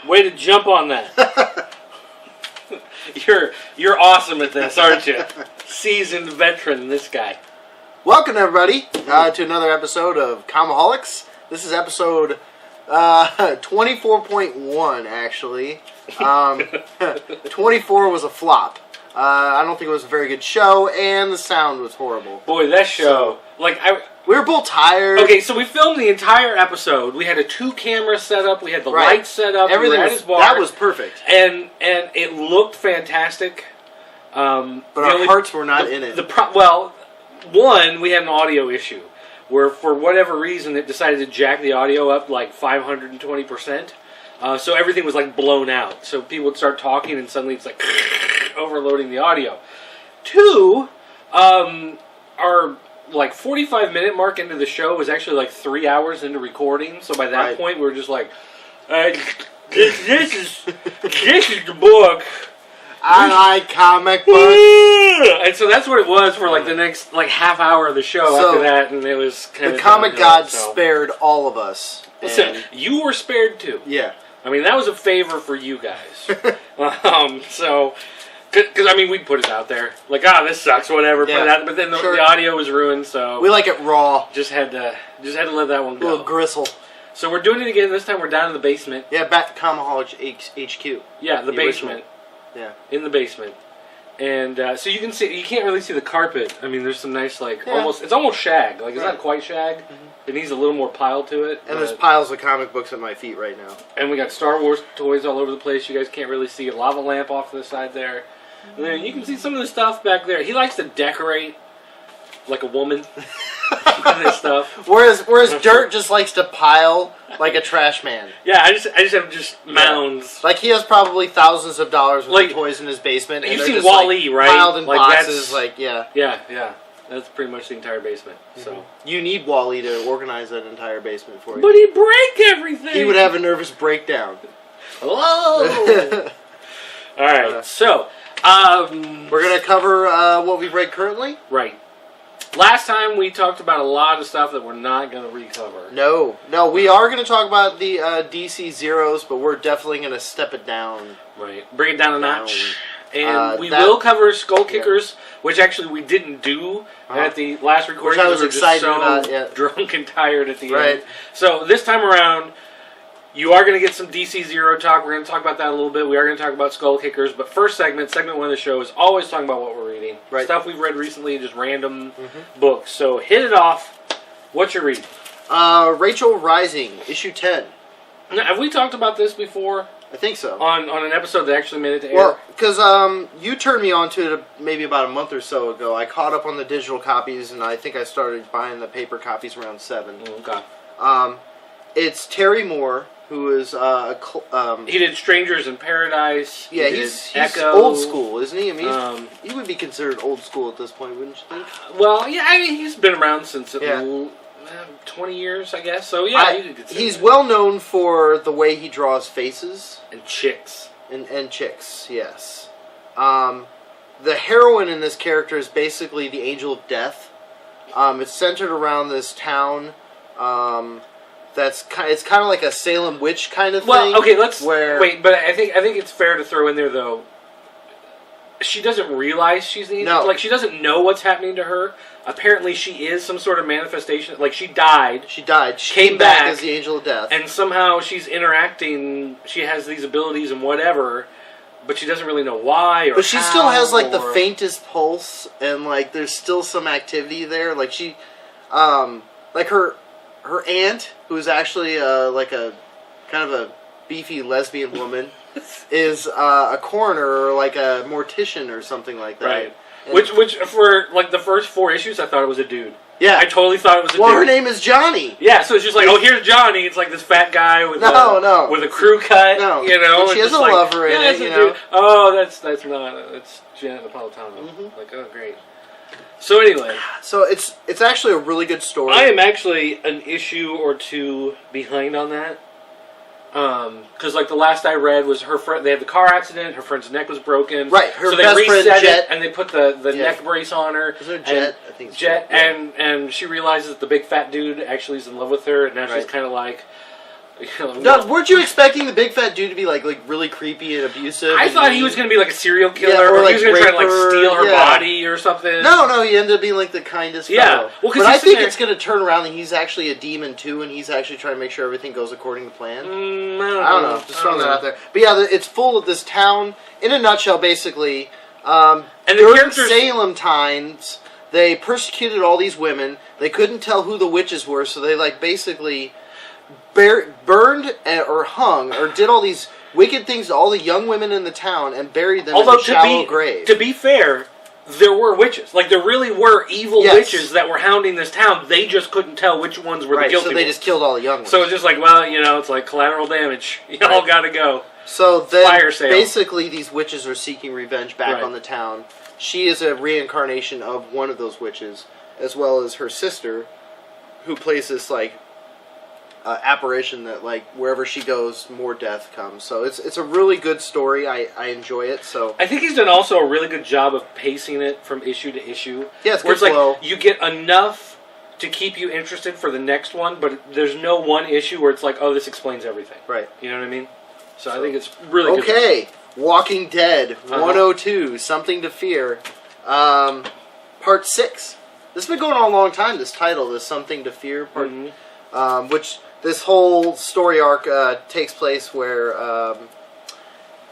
Way to jump on that. You're awesome at this, aren't you? Seasoned veteran, this guy. Welcome, everybody, to another episode of Comiholics. This is episode 24.1, actually. 24 was a flop. I don't think it was a very good show, and the sound was horrible. Boy, that show... we were both tired. Okay, so we filmed the entire episode. We had a 2-camera setup. We had the lights set up. Everything was bar, that was perfect, and it looked fantastic. But our hearts were not in it. One, we had an audio issue where, for whatever reason, it decided to jack the audio up like 520%. So everything was like blown out. So people would start talking, and suddenly it's like overloading the audio. Two, our like 45-minute mark into the show was actually like 3 hours into recording. So by that point, we were just like, this is the book. I like comic books. And so that's what it was for like the next like half hour of the show after that, and it was kind of the comic god spared all of us. Listen, you were spared too. Yeah. I mean, that was a favor for you guys. So, because I mean, we'd put it out there, like, this sucks, whatever. Put it out, but then the audio was ruined, so we like it raw. Just had to let that one go. A little gristle. So we're doing it again. This time we're down in the basement. Yeah, back to Comiholics HQ. Yeah, the basement. Original. Yeah, in the basement, and so you can see. You can't really see the carpet. I mean, there's some nice It's almost shag. Like it's not quite shag. Mm-hmm. It needs a little more pile to it. And there's piles of comic books at my feet right now. And we got Star Wars toys all over the place. You guys can't really see a lava lamp off to the side there. And then you can see some of the stuff back there. He likes to decorate like a woman. This stuff. Whereas Dirt just likes to pile like a trash man. Yeah, I just have mounds. Like he has probably thousands of dollars worth of toys in his basement. You've seen Wall-E, right? Piled in boxes, Yeah. That's pretty much the entire basement. Mm-hmm. So you need Wall-E to organize that entire basement for you. But he'd break everything. He would have a nervous breakdown. Hello. All right, so we're gonna cover what we've read currently. Right. Last time we talked about a lot of stuff that we're not going to recover. No, we are going to talk about the DC Zeros, but we're definitely going to step it down. Right, bring it down a notch. And we will cover Skull Kickers, which actually we didn't do at the last recording. Which I was excited about. Drunk and tired at the end. So this time around, you are going to get some DC Zero talk. We're going to talk about that a little bit. We are going to talk about Skull Kickers. But first segment 1 of the show is always talking about what we're reading. Right. Stuff we've read recently, just random books. So hit it off. What you're reading? Rachel Rising, issue 10. Now, have we talked about this before? I think so. On an episode that actually made it to air? Well, because you turned me on to it maybe about a month or so ago. I caught up on the digital copies, and I think I started buying the paper copies around 7. Okay. It's Terry Moore, who is he did Strangers in Paradise. Yeah, he's old school, isn't he? I mean, he would be considered old school at this point, wouldn't you think? Well, yeah, I mean, he's been around since 20 years, I guess. So yeah, he's well known for the way he draws faces and chicks and chicks. Yes. The heroine in this character is basically the Angel of Death. It's centered around this town. It's kind of like a Salem witch kind of thing. Well, okay, wait, but I think it's fair to throw in there though. She doesn't realize she's the angel. Like she doesn't know what's happening to her. Apparently, she is some sort of manifestation. Like she died. She came back as the Angel of Death, and somehow she's interacting. She has these abilities and whatever, but she doesn't really know why. But she still has like the faintest pulse, and like there's still some activity there. Like she, like her aunt, who's actually like a kind of a beefy lesbian woman, is a coroner or like a mortician or something like that. Right. And which for like the first 4 issues, I thought it was a dude. Yeah. I totally thought it was a dude. Well, her name is Johnny. Yeah, so it's just like, here's Johnny. It's like this fat guy with with a crew cut. No. You know, and she has a lover in it. You know. Oh, that's not. It's Janet Napolitano. Like, oh, great. So anyway, so it's actually a really good story. I am actually an issue or 2 behind on that. Because like the last I read was her friend. They had the car accident. Her friend's neck was broken. Right. Her so they best friend reset Jet, it and they put the neck brace on her. Is it Jet? I think it's Jet. And she realizes that the big fat dude actually is in love with her, and now she's kind of like, No, weren't you expecting the big fat dude to be like really creepy and abusive? I thought he was going to be like a serial killer, or he was going to try to like steal her body or something. No, he ended up being like the kindest fellow. Well, but I think it's going to turn around and he's actually a demon too, and he's actually trying to make sure everything goes according to plan. I don't know. Just throwing that out there. But yeah, it's full of this town. In a nutshell, basically, and during Salem times, they persecuted all these women. They couldn't tell who the witches were, so they like basically burned or hung or did all these wicked things to all the young women in the town and buried them in a shallow grave. To be fair, there were witches. Like, there really were evil witches that were hounding this town. They just couldn't tell which ones were the guilty ones. So they just killed all the young ones. So it's just like, well, it's like collateral damage. Y'all gotta go. So then, basically, these witches are seeking revenge back on the town. She is a reincarnation of one of those witches, as well as her sister, who plays this, like, apparition that, like, wherever she goes, more death comes. So it's a really good story. I enjoy it. So I think he's done also a really good job of pacing it from issue to issue. Yeah, it's good flow. Like, you get enough to keep you interested for the next one, but there's no one issue where it's like, oh, this explains everything. Right. You know what I mean? So I think it's really good. Okay, Walking Dead 102, Something to Fear, Part 6. This has been going on a long time, this title, this Something to Fear part, which this whole story arc takes place where,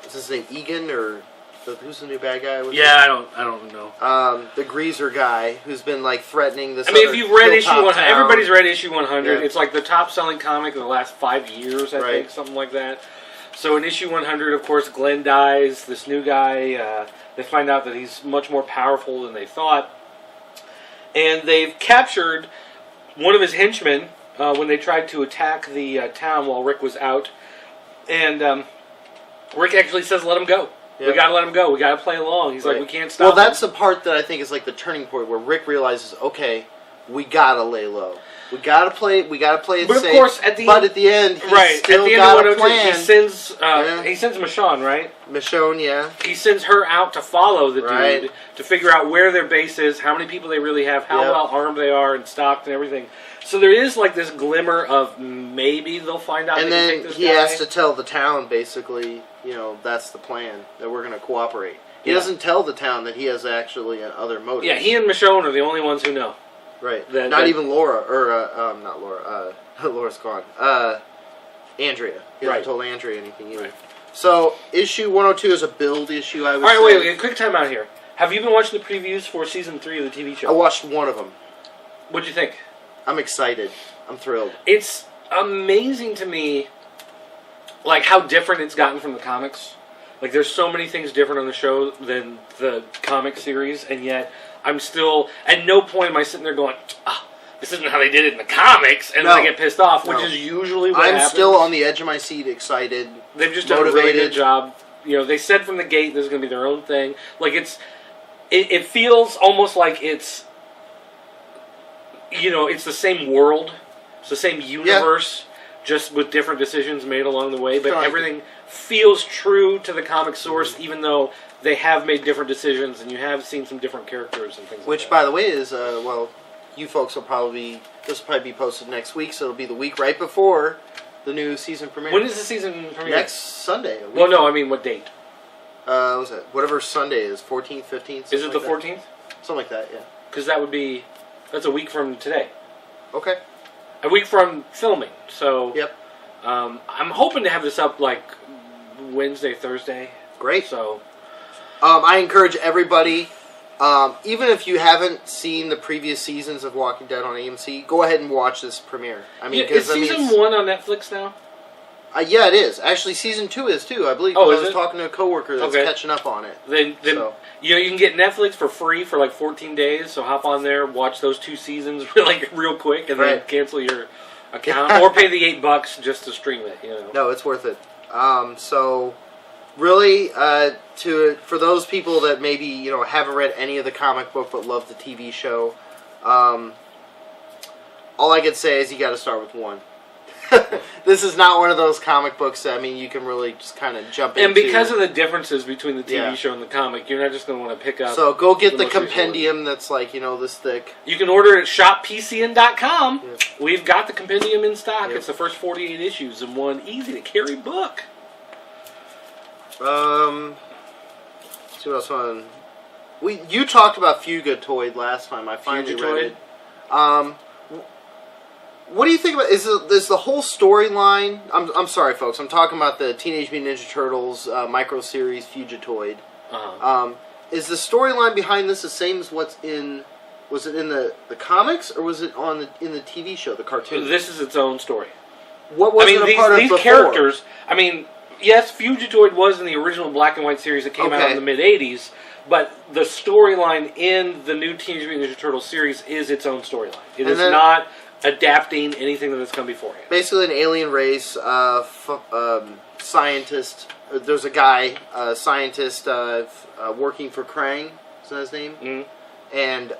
is his name Egan, or who's the new bad guy? I don't know. The greaser guy who's been like threatening this. I mean, if you've read issue 100, everybody's read issue 100. Yeah. It's like the top selling comic of the last 5 years, I think, something like that. So in issue 100, of course, Glenn dies. This new guy, they find out that he's much more powerful than they thought. And they've captured one of his henchmen when they tried to attack the town while Rick was out. And Rick actually says, let him go. Yep. We gotta let him go. We gotta play along. He's like, we can't stop him. Well, that's the part that I think is like the turning point where Rick realizes, okay, we gotta lay low. We gotta play it safe. But of course, at the end, he's still got a plan. He sends Michonne, right? Michonne, yeah. He sends her out to follow the dude to figure out where their base is, how many people they really have, how well armed they are and stocked and everything. So there is like this glimmer of maybe they'll find out. And then he has to tell the town basically, that's the plan, that we're going to cooperate. He doesn't tell the town that he has actually other motives. Yeah, he and Michonne are the only ones who know. Right. Not even Laura, or, not Laura, Laura's gone. Andrea. He hasn't told Andrea anything either. Right. So, issue 102 is a build issue, I would say. Alright, wait, quick time out here. Have you been watching the previews for season 3 of the TV show? I watched one of them. What'd you think? I'm excited. I'm thrilled. It's amazing to me, like, how different it's gotten from the comics. Like, there's so many things different on the show than the comic series, and yet I'm still, at no point am I sitting there going, this isn't how they did it in the comics, and then I get pissed off, which is usually what happens. I'm still on the edge of my seat, excited, They've just done a really good job. They said from the gate this is going to be their own thing. Like, it feels almost like it's, it's the same world, it's the same universe, just with different decisions made along the way, but everything feels true to the comic source, even though they have made different decisions, and you have seen some different characters and things like that. Which, by the way, is, you folks will this will probably be posted next week, so it'll be the week right before the new season premiere. When is the season premiere? Next Sunday. Well, no, I mean, what date? What was it? Whatever Sunday is, 14th, 15th? Is it the 14th? Something like that, yeah. Because that's a week from today. Okay. A week from filming, so... Yep. I'm hoping to have this up, like, Wednesday, Thursday. Great. So... I encourage everybody, even if you haven't seen the previous seasons of Walking Dead on AMC, go ahead and watch this premiere. I mean, is season 1 on Netflix now? Yeah, it is. Actually, season 2 is too. I believe. I was talking to a coworker that's catching up on it. Then you can get Netflix for free for like 14 days. So hop on there, watch those 2 seasons real quick, and then cancel your account or pay the $8 just to stream it. No, it's worth it. So. Really, for those people that maybe haven't read any of the comic book but love the TV show, all I could say is you got to start with 1. This is not one of those comic books that, I mean, you can really just kind of jump into. And because of the differences between the TV Yeah. show and the comic, you're not just going to want to pick up. So go get the most recent compendium that's like, this thick. You can order it at shoppcn.com. Yeah. We've got the compendium in stock. Yeah. It's the first 48 issues in one easy-to-carry book. Let's see what else on. You talked about Fugitoid last time. I finally read it. What do you think about? Is the whole storyline? I'm sorry, folks. I'm talking about the Teenage Mutant Ninja Turtles micro series Fugitoid. Uh-huh. Is the storyline behind this the same as what's in? Was it in the comics or was it in the TV show, the cartoon? This is its own story. What was it a part of these before? characters. I mean, yes, Fugitoid was in the original black and white series that came out in the mid '80s, but the storyline in the new Teenage Mutant Ninja Turtles series is its own storyline. It is not adapting anything that has come beforehand. Basically, an alien race scientist. There's a guy, scientist, working for Krang. Is that his name? Mm-hmm. And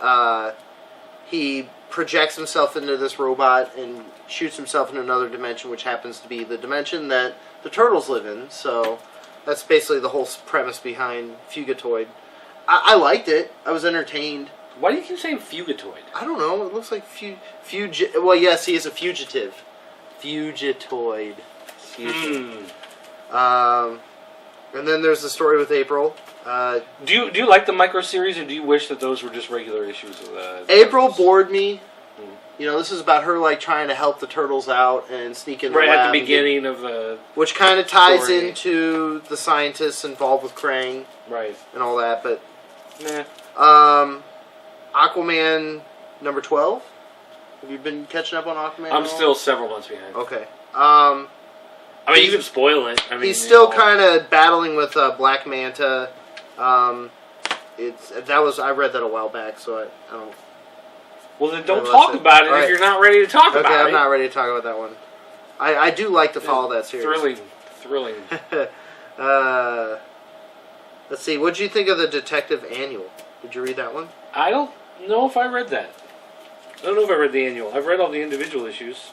he projects himself into this robot and shoots himself in another dimension, which happens to be the dimension that the turtles live in. So that's basically the whole premise behind Fugitoid. I liked it. I was entertained. Why do you keep saying Fugitoid? I don't know. It looks like well, yes, he is a fugitive. Fugitoid. And then there's the story with April. Do you like the micro series, or do you wish that those were just regular issues of April bored me. This is about her trying to help the turtles out and sneak in the lab at the beginning of the which kind of ties story. into the scientists involved with Krang, right, and all that. But nah. Aquaman number 12. Have you been catching up on Aquaman? I'm still several months behind. Okay. I mean, you can spoil it. I mean, he's still kind of battling with Black Manta. I read that a while back, so I don't. Well, then don't talk about it if you're not ready to talk about it. Okay, I'm not ready to talk about that one. I do like to follow that series. Thrilling. Let's see. What did you think of the Detective Annual? Did you read that one? I don't know if I read that. I don't know if I read the annual. I've read all the individual issues.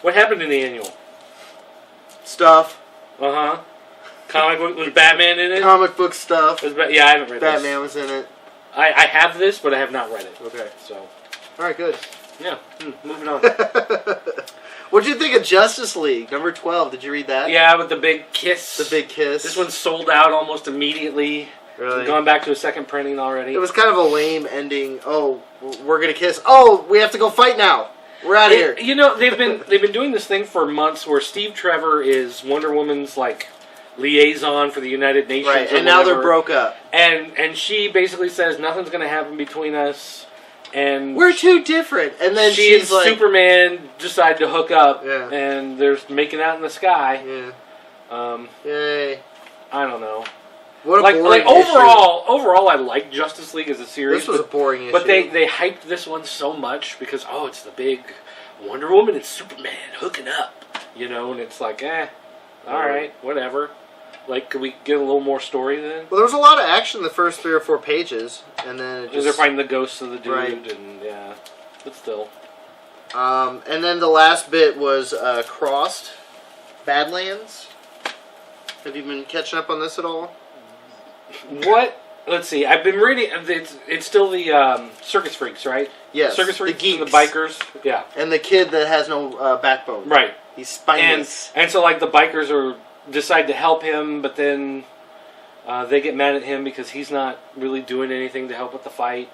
What happened in the annual? Stuff. Uh-huh. Comic book, was Batman in it? Comic book stuff. Yeah, I haven't read Batman was in it. I have this, but I have not read it. Okay. So. Alright, good. Yeah, moving on. What did you think of Justice League, number 12? Did you read that? Yeah, with the big kiss. The big kiss. This one sold out almost immediately. Really? Gone back to a second printing already. It was kind of a lame ending. Oh, we're going to kiss. Oh, we have to go fight now. We're out of here. You know, they've been doing this thing for months where Steve Trevor is Wonder Woman's liaison for the United Nations. Right, and now they're broke up. And she basically says nothing's going to happen between us. And we're too different. And then she and Superman decide to hook up. Yeah. And they're making out in the sky. Yeah. Yay. I don't know. What a boring overall, I like Justice League as a series. This was a boring issue. But they hyped this one so much because, it's the big Wonder Woman and Superman hooking up. And it's alright, whatever. Could we get a little more story then? Well, there was a lot of action in the first 3 or 4 pages, and then it just... They're fighting the ghosts of the dude, right. And yeah, but still. And then the last bit was Crossed Badlands. Have you been catching up on this at all? What? Let's see. I've been reading. It's still the Circus Freaks, right? Yes. Circus Freaks, the geeks, and the bikers. Yeah. And the kid that has no backbone. Right. He's spineless. And so the bikers decide to help him, but then they get mad at him because he's not really doing anything to help with the fight.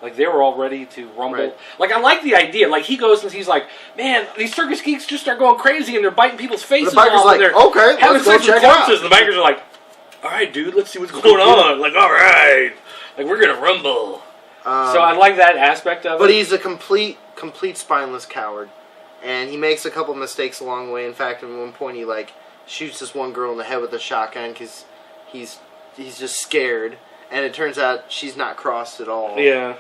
They were all ready to rumble. Right. I like the idea. He goes and he's like, man, these circus geeks just start going crazy and they're biting people's faces the bikers off. And they're okay, having let's go sex with check it out. corpses. And the bikers are like, all right, dude, let's see what's going on. All right. We're going to rumble. So I like that aspect of it. But he's a complete spineless coward. And he makes a couple mistakes along the way. In fact, at one point he shoots this one girl in the head with a shotgun because he's just scared. And it turns out she's not crossed at all. Yeah.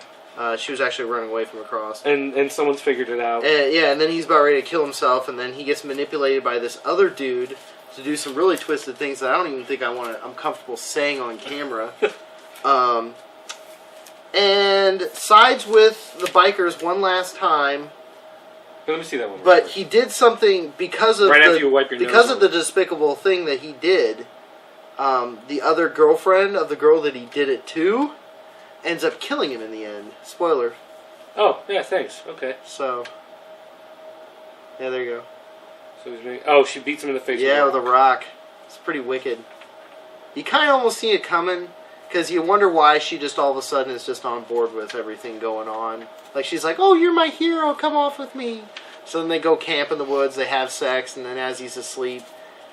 She was actually running away from a cross. And someone's figured it out. And then he's about ready to kill himself, and then he gets manipulated by this other dude to do some really twisted things that I don't even think I'm comfortable saying on camera. And sides with the bikers one last time, Let me see that one. But he did something because of after you wipe your nose the despicable thing that he did. The other girlfriend of the girl that he did it to ends up killing him in the end. Spoiler. Oh, yeah, thanks. Okay. So, yeah, there you go. So she beats him in the face. Yeah, with a rock. It's pretty wicked. You kind of almost see it coming, because you wonder why she just all of a sudden is just on board with everything going on. Like, she's like, oh, you're my hero, come off with me. So then they go camp in the woods, they have sex, and then as he's asleep,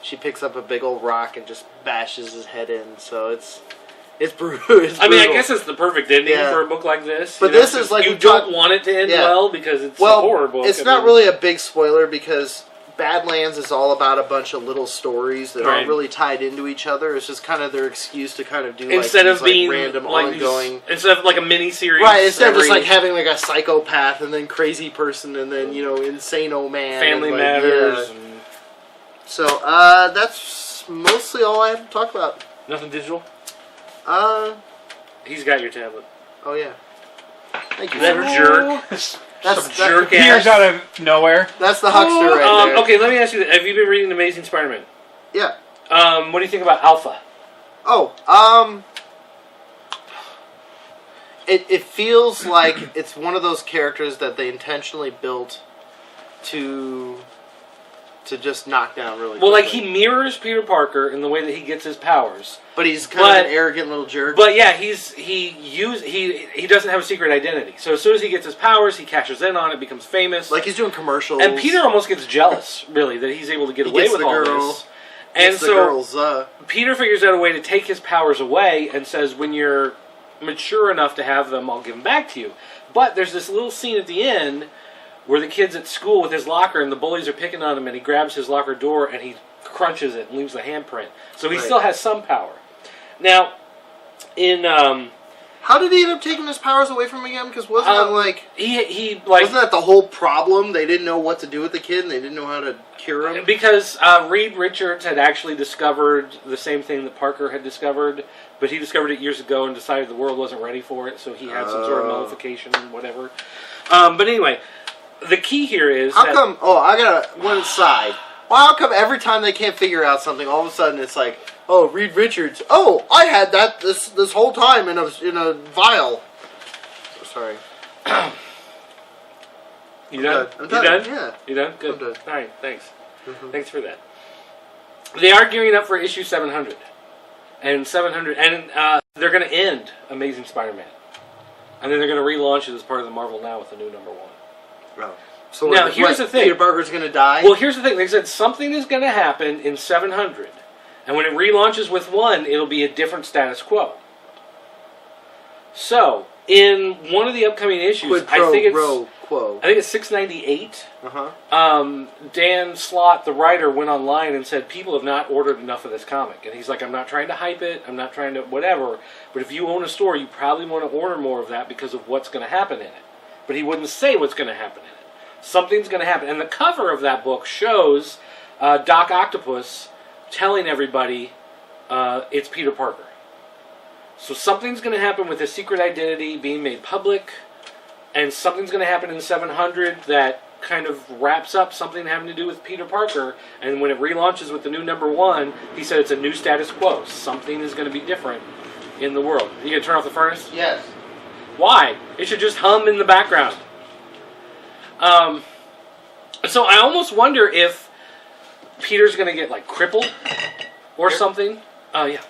she picks up a big old rock and just bashes his head in. So it's brutal. I mean, I guess it's the perfect ending for a book like this. But this is like... You don't want it to end well, because it's a horror book. It's not really a big spoiler, because Badlands is all about a bunch of little stories that aren't really tied into each other. It's just kind of their excuse to kind of do instead of being random like ongoing... Instead of like a mini-series. Right, instead of just like having like a psychopath and then crazy person and then, insane-o man. Family and, Matters. Yeah. So, that's mostly all I have to talk about. Nothing digital? He's got your tablet. Oh, yeah. Thank you, that sir. That's jerk appears out of nowhere. That's the huckster right there. Okay, let me ask you this. Have you been reading Amazing Spider-Man? Yeah. What do you think about Alpha? It feels like it's one of those characters that they intentionally built to just knock down really quickly. Like, he mirrors Peter Parker in the way that he gets his powers. But he's kind of an arrogant little jerk. But yeah, he doesn't have a secret identity. So as soon as he gets his powers, he cashes in on it, becomes famous. Like, he's doing commercials. And Peter almost gets jealous, really, that he's able to get away with all this. And so Peter figures out a way to take his powers away and says, when you're mature enough to have them, I'll give them back to you. But there's this little scene at the end where the kid's at school with his locker and the bullies are picking on him, and he grabs his locker door and he crunches it and leaves the handprint. So he still has some power. Now, how did he end up taking his powers away from him again? Because wasn't it wasn't that the whole problem? They didn't know what to do with the kid and they didn't know how to cure him? Because Reed Richards had actually discovered the same thing that Parker had discovered, but he discovered it years ago and decided the world wasn't ready for it, so he had some sort of nullification and whatever. But anyway, the key here is I got one side. Well, how come every time they can't figure out something, all of a sudden it's like, oh, Reed Richards. Oh, I had that this whole time in a vial. Sorry. You done? I'm done. You done? Yeah. You done? Good. I'm done. All right, thanks. Mm-hmm. Thanks for that. They are gearing up for issue 700. And 700, and they're going to end Amazing Spider-Man. And then they're going to relaunch it as part of the Marvel Now with a new #1. Oh. So now, here's the thing. Peter Parker's going to die? Well, here's the thing. They said something is going to happen in 700. And when it relaunches with 1, it'll be a different status quo. So, in one of the upcoming issues, I think it's 698. Dan Slott, the writer, went online and said people have not ordered enough of this comic. And he's like, I'm not trying to hype it, I'm not trying to whatever, but if you own a store, you probably want to order more of that because of what's going to happen in it. But he wouldn't say what's going to happen in it. Something's going to happen. And the cover of that book shows Doc Octopus telling everybody it's Peter Parker. So something's going to happen with his secret identity being made public, and something's going to happen in 700 that kind of wraps up something having to do with Peter Parker, and when it relaunches with the new #1, he said it's a new status quo. Something is going to be different in the world. You going to turn off the furnace? Yes. Why? It should just hum in the background. So I almost wonder if Peter's going to get, like, crippled or something. Yeah.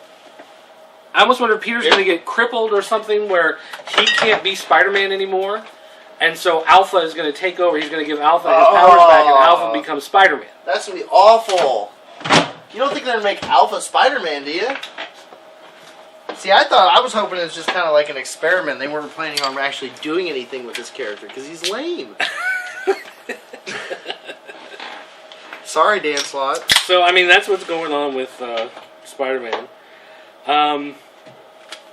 I almost wonder if Peter's going to get crippled or something where he can't be Spider-Man anymore. And so Alpha is going to take over. He's going to give Alpha his powers back, and Alpha becomes Spider-Man. That's going to be awful. You don't think they're going to make Alpha Spider-Man, do you? See, I was hoping it was just kind of like an experiment. They weren't planning on actually doing anything with this character, because he's lame. Sorry, Dan Slott. So, I mean, that's what's going on with Spider-Man.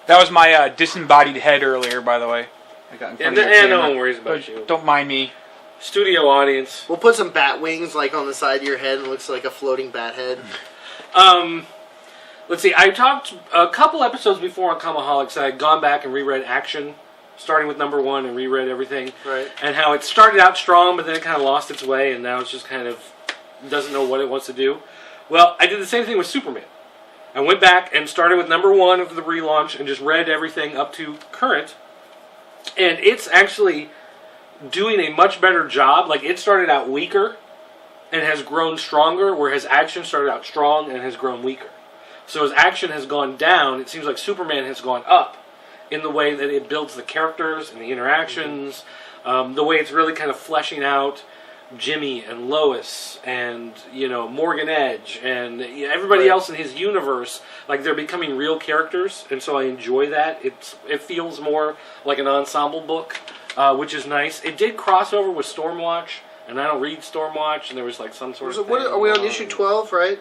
That was my disembodied head earlier, by the way. I got in front of the camera. No one worries about you. Don't mind me. Studio audience. We'll put some bat wings like on the side of your head and it looks like a floating bat head. Let's see. I talked a couple episodes before on Comiholics. I had gone back and reread Action starting with number 1 and reread everything. Right. And how it started out strong, but then it kind of lost its way, and now it's just kind of doesn't know what it wants to do. Well, I did the same thing with Superman. I went back and started with number 1 of the relaunch and just read everything up to current. And it's actually doing a much better job. Like, it started out weaker and has grown stronger, whereas action started out strong and has grown weaker. So as action has gone down, it seems like Superman has gone up in the way that it builds the characters and the interactions, the way it's really kind of fleshing out Jimmy and Lois and, you know, Morgan Edge and everybody else in his universe. Like, they're becoming real characters, and so I enjoy that. It feels more like an ensemble book, which is nice. It did cross over with Stormwatch, and I don't read Stormwatch, and there was like some sort of thing. Are we on issue 12, right?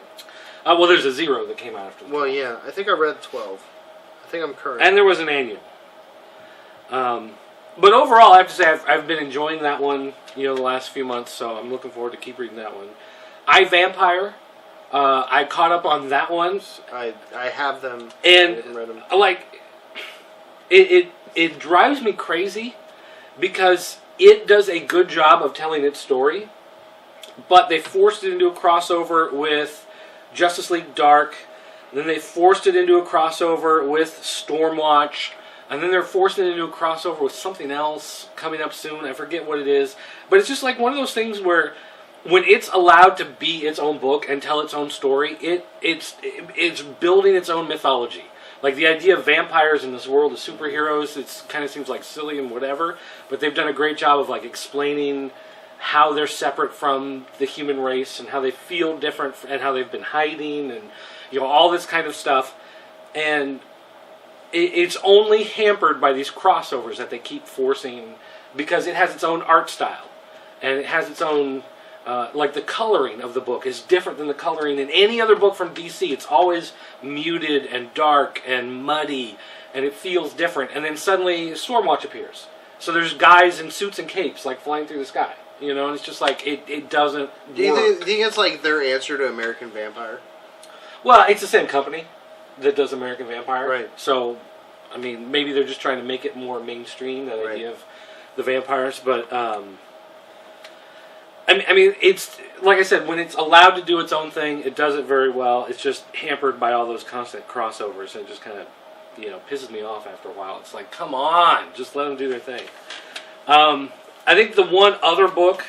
Well, there's a 0 that came out after that. Well, yeah. I think I read 12. I think I'm current. And there was an annual. But overall, I have to say, I've been enjoying that one, you know, the last few months, so I'm looking forward to keep reading that one. I, Vampire, I caught up on that one. I have them. And, I haven't read them. like, it drives me crazy because it does a good job of telling its story, but they forced it into a crossover with Justice League Dark, then they forced it into a crossover with Stormwatch, and then they're forcing it into a crossover with something else coming up soon. I forget what it is. But it's just like one of those things where when it's allowed to be its own book and tell its own story, it's building its own mythology. Like, the idea of vampires in this world of superheroes, it kind of seems like silly and whatever, but they've done a great job of, like, explaining how they're separate from the human race and how they feel different and how they've been hiding and, you know, all this kind of stuff. And it's only hampered by these crossovers that they keep forcing because it has its own art style and it has its own, like, the coloring of the book is different than the coloring in any other book from DC. It's always muted and dark and muddy and it feels different. And then suddenly Stormwatch appears. So there's guys in suits and capes, like, flying through the sky. You know, and it's just like, it doesn't do you work. think it's like their answer to American Vampire? Well, it's the same company that does American Vampire. Right. So, I mean, maybe they're just trying to make it more mainstream, that idea of the vampires. But, I mean, it's, like I said, when it's allowed to do its own thing, it does it very well. It's just hampered by all those constant crossovers, and it just kind of, you know, pisses me off after a while. It's like, come on, just let them do their thing. I think the one other book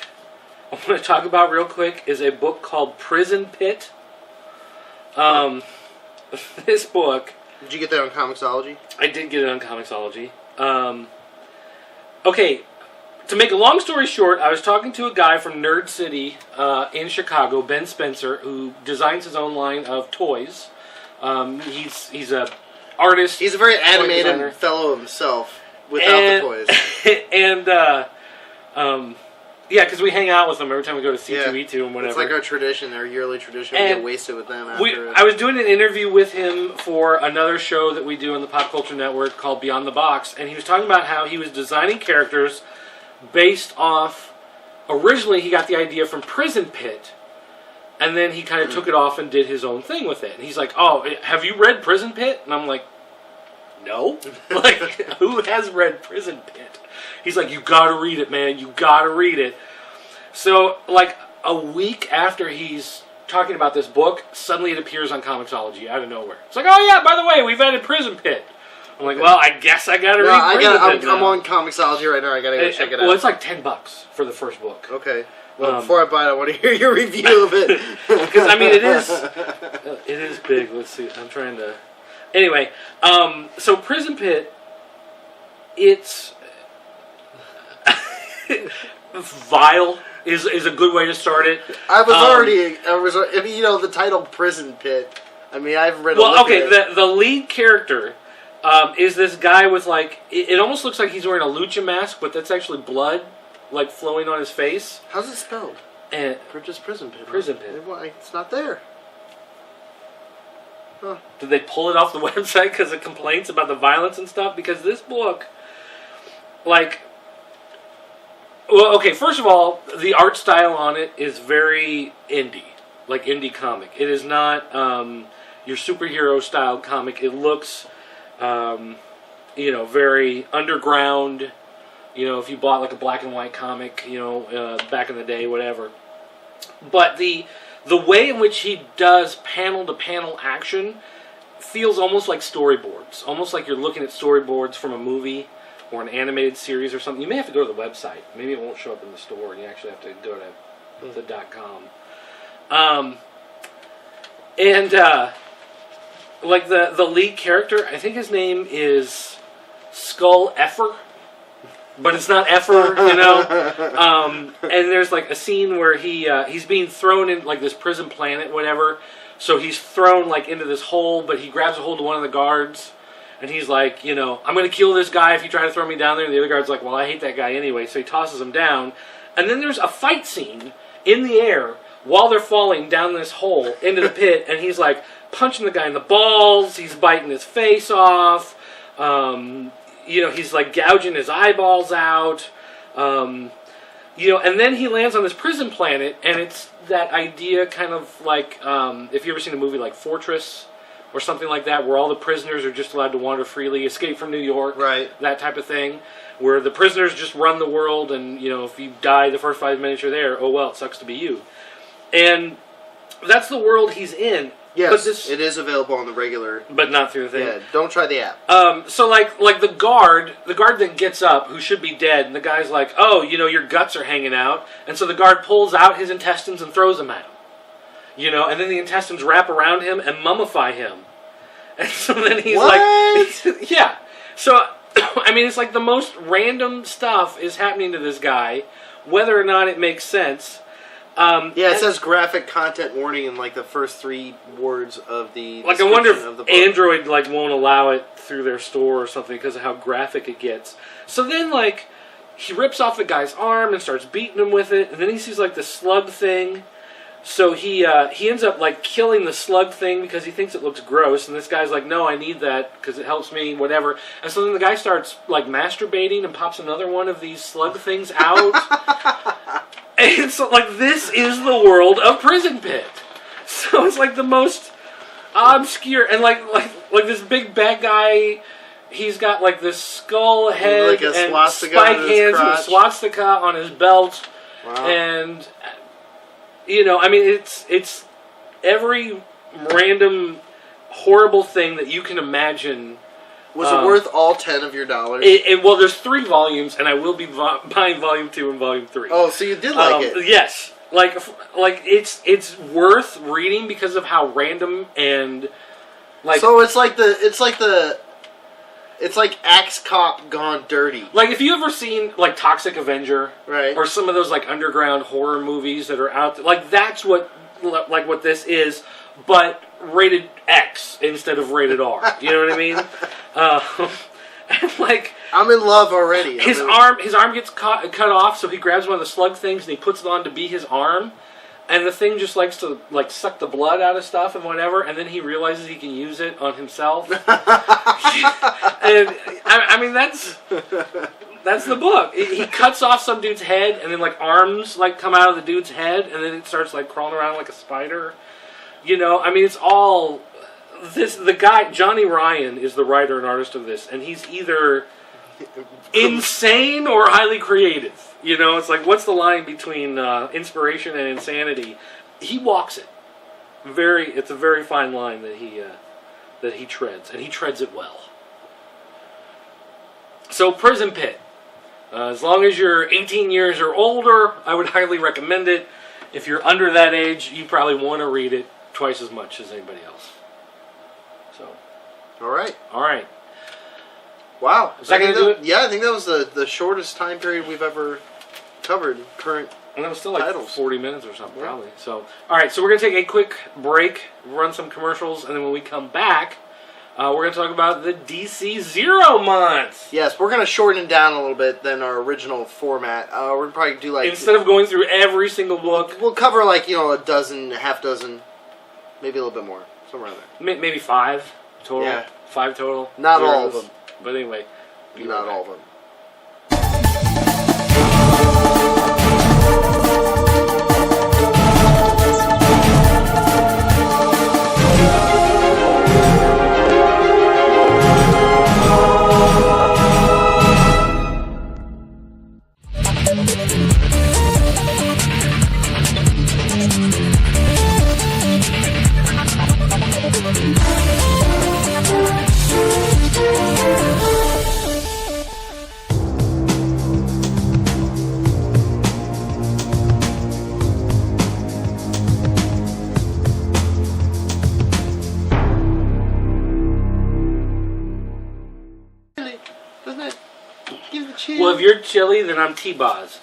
I want to talk about real quick is a book called Prison Pit. This book... Did you get that on Comixology? I did get it on Comixology. Okay, to make a long story short, I was talking to a guy from Nerd City in Chicago, Ben Spencer, who designs his own line of toys. He's a artist. He's a very animated fellow himself without the toys. And, yeah, because we hang out with them every time we go to C2E2 and whatever. It's like our tradition, our yearly tradition. We get wasted with them after. I was doing an interview with him for another show that we do on the Pop Culture Network called Beyond the Box, and he was talking about how he was designing characters based off... Originally, he got the idea from Prison Pit, and then he kind of took it off and did his own thing with it. And he's like, oh, have you read Prison Pit? And I'm like, no. Like, who has read Prison Pit? He's like, you gotta read it, man. You gotta read it. So, like, a week after he's talking about this book, suddenly it appears on Comixology out of nowhere. It's like, oh yeah, by the way, we've added Prison Pit. I'm like, well, I guess I gotta read Prison Pit. I'm on Comixology right now. I gotta go check it out. Well, it's like $10 for the first book. Okay. Well, before I buy it, I want to hear your review of it. Because, I mean, it is big. Let's see. I'm trying to... Anyway, so Prison Pit, it's... vile is a good way to start it. I mean, you know, the title Prison Pit. I mean, I've read. Well, okay, the lead character is this guy with, like, it almost looks like he's wearing a lucha mask, but that's actually blood, like, flowing on his face. How's it spelled? And just Prison Pit. Prison Pit. It's not there. Huh. Did they pull it off the website because of complaints about the violence and stuff? Because this book, like... Well, okay, first of all, the art style on it is very indie. Like indie comic. It is not your superhero style comic. It looks very underground. If you bought like a black and white comic, back in the day, whatever. But the way in which he does panel to panel action feels almost like storyboards, almost like you're looking at storyboards from a movie or an animated series or something. You may have to go to the website. Maybe it won't show up in the store, and you actually have to go to the .com. Like the lead character, I think his name is Skull Effer, but it's not Effer, and there's like a scene where he's being thrown in like this prison planet, whatever. So he's thrown like into this hole, but he grabs a hold of one of the guards, and he's like, I'm going to kill this guy if you try to throw me down there. And the other guard's like, well, I hate that guy anyway. So he tosses him down, and then there's a fight scene in the air while they're falling down this hole into the pit, and he's like punching the guy in the balls. He's biting his face off. He's like gouging his eyeballs out. And then he lands on this prison planet, and it's that idea kind of like, if you've ever seen a movie like Fortress or something like that, where all the prisoners are just allowed to wander freely, escape from New York, right? That type of thing, where the prisoners just run the world, and, if you die the first 5 minutes you're there, oh well, it sucks to be you. And that's the world he's in. Yes, it is available on the regular, but not through the thing. Yeah, don't try the app. So like the guard then gets up, who should be dead, and the guy's like, "Oh, your guts are hanging out," and so the guard pulls out his intestines and throws them at him. And then the intestines wrap around him and mummify him, and so then he's like, yeah. So I mean, it's like the most random stuff is happening to this guy, whether or not it makes sense. It says graphic content warning in like the first 3 words of the I wonder if Android won't allow it through their store or something because of how graphic it gets. So then he rips off the guy's arm and starts beating him with it, and then he sees the slug thing. So he ends up killing the slug thing because he thinks it looks gross, and this guy's like, no, I need that because it helps me, whatever. And so then the guy starts masturbating and pops another one of these slug things out. And so, this is the world of Prison Pit. So it's the most obscure, and like this big bad guy. He's got this skull head and spike hands and a swastika on his belt. Wow. And I mean, it's every random horrible thing that you can imagine. Was it worth all 10 of your dollars? Well, there's 3 volumes, and I will be buying volume 2 and volume 3. Oh, so you did like it? Yes, it's worth reading because of how random and So it's like Axe Cop gone dirty. If you ever seen Toxic Avenger, right, or some of those underground horror movies that are out there, that's what this is, but rated X instead of rated R. You know what I mean? And I'm in love already. His arm gets cut off, so he grabs one of the slug things and he puts it on to be his arm. And the thing just likes to suck the blood out of stuff and whatever, and then he realizes he can use it on himself. And I mean that's the book. He cuts off some dude's head, and then arms come out of the dude's head, and then it starts crawling around like a spider. I mean, it's all this. The guy Johnny Ryan is the writer and artist of this, and he's either insane or highly creative. It's what's the line between inspiration and insanity? He walks it. It's a very fine line that he treads, and he treads it well. So, Prison Pit. As long as you're 18 years or older, I would highly recommend it. If you're under that age, you probably want to read it twice as much as anybody else. So, all right. Wow, is that going to do it? Yeah, I think that was the shortest time period we've ever covered current. And that was still 40 minutes or something, probably. So, all right, so we're going to take a quick break, run some commercials, and then when we come back, we're going to talk about the DC Zero month. Yes, we're going to shorten it down a little bit than our original format. We're going to probably do instead of going through every single book, we'll cover a dozen, half dozen, maybe a little bit more, somewhere around there. Maybe 5 total. Yeah. 5 total. Not all of them. But anyway. Not all of them. if you're Chili, then I'm T-Boz.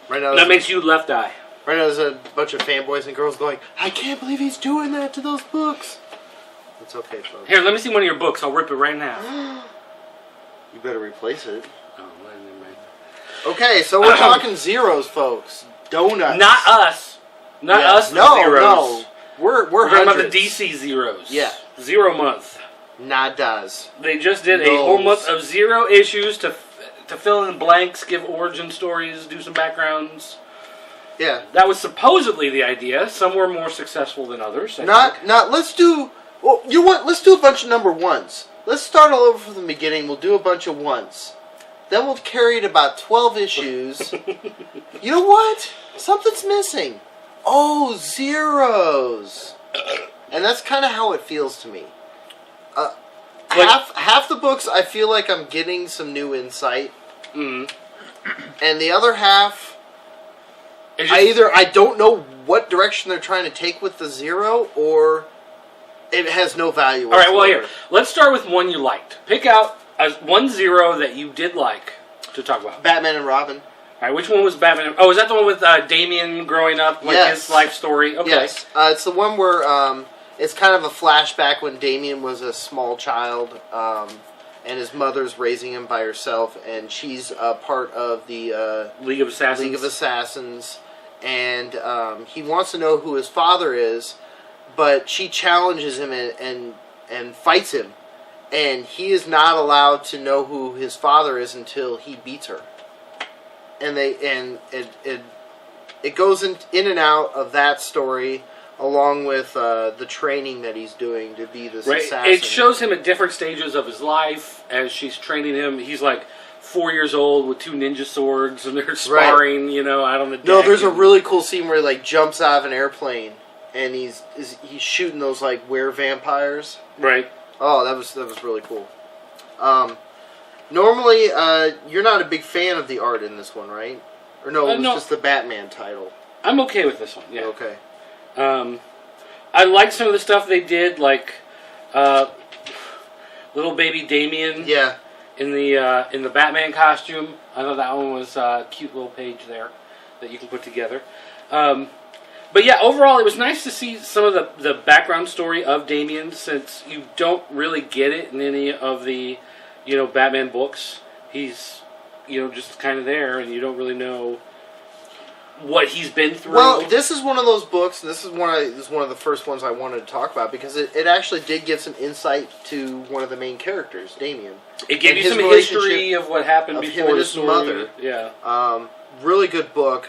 Right now, That makes you Left Eye. right now there's a bunch of fanboys and girls going, I can't believe he's doing that to those books. It's okay, folks. Here, let me see one of your books. I'll rip it right now. You better replace it. Oh, well, never mind. Okay, so we're talking zeros, folks. Donuts. Not us. Not us. No, zeros. no. We're talking about the hundreds. DC zeros. Yeah. 0 month. Nadas. They just did a whole month of 0 issues to fill in blanks, give origin stories, do some backgrounds. Yeah. That was supposedly the idea. Some were more successful than others. Not. Let's do. Well, you want? Let's do a bunch of number ones. Let's start all over from the beginning. We'll do a bunch of ones. Then we'll carry it about 12 issues. You know what? Something's missing. Oh, zeros. And that's kind of how it feels to me. Half the books, I feel like I'm getting some new insight. Mm. And the other half, I don't know what direction they're trying to take with the zero, or it has no value whatsoever. All right, well, here. Let's start with one you liked. Pick out 1 0 that you did like to talk about. Batman and Robin. All right, which one was Batman? Oh, is that the one with Damian growing up, like his life story? Okay. Yes, it's the one where it's kind of a flashback when Damian was a small child, and his mother's raising him by herself, and she's a part of the League of Assassins. League of Assassins, and he wants to know who his father is, but she challenges him and fights him, and he is not allowed to know who his father is until he beats her. And it goes in and out of that story, along with the training that he's doing to be this assassin. It shows him at different stages of his life as she's training him. He's like 4 years old with 2 ninja swords, and they're sparring, out on the deck. No, there's a really cool scene where he like jumps out of an airplane, and he's shooting those like were-vampires. Right. Oh, that was really cool. Normally, you're not a big fan of the art in this one, right? Or no, it was just the Batman title. I'm okay with this one, yeah. Okay. I like some of the stuff they did, like little baby Damian in the Batman costume. I thought that one was a cute little page there that you can put together. But yeah, overall, it was nice to see some of the background story of Damian, since you don't really get it in any of the Batman books. He's just kind of there, and you don't really know what he's been through. Well, this is one of those books. This is one of the first ones I wanted to talk about, because it actually did give some insight to one of the main characters, Damian. It gave you some history of what happened before him the story. Mother. Yeah. Really good book.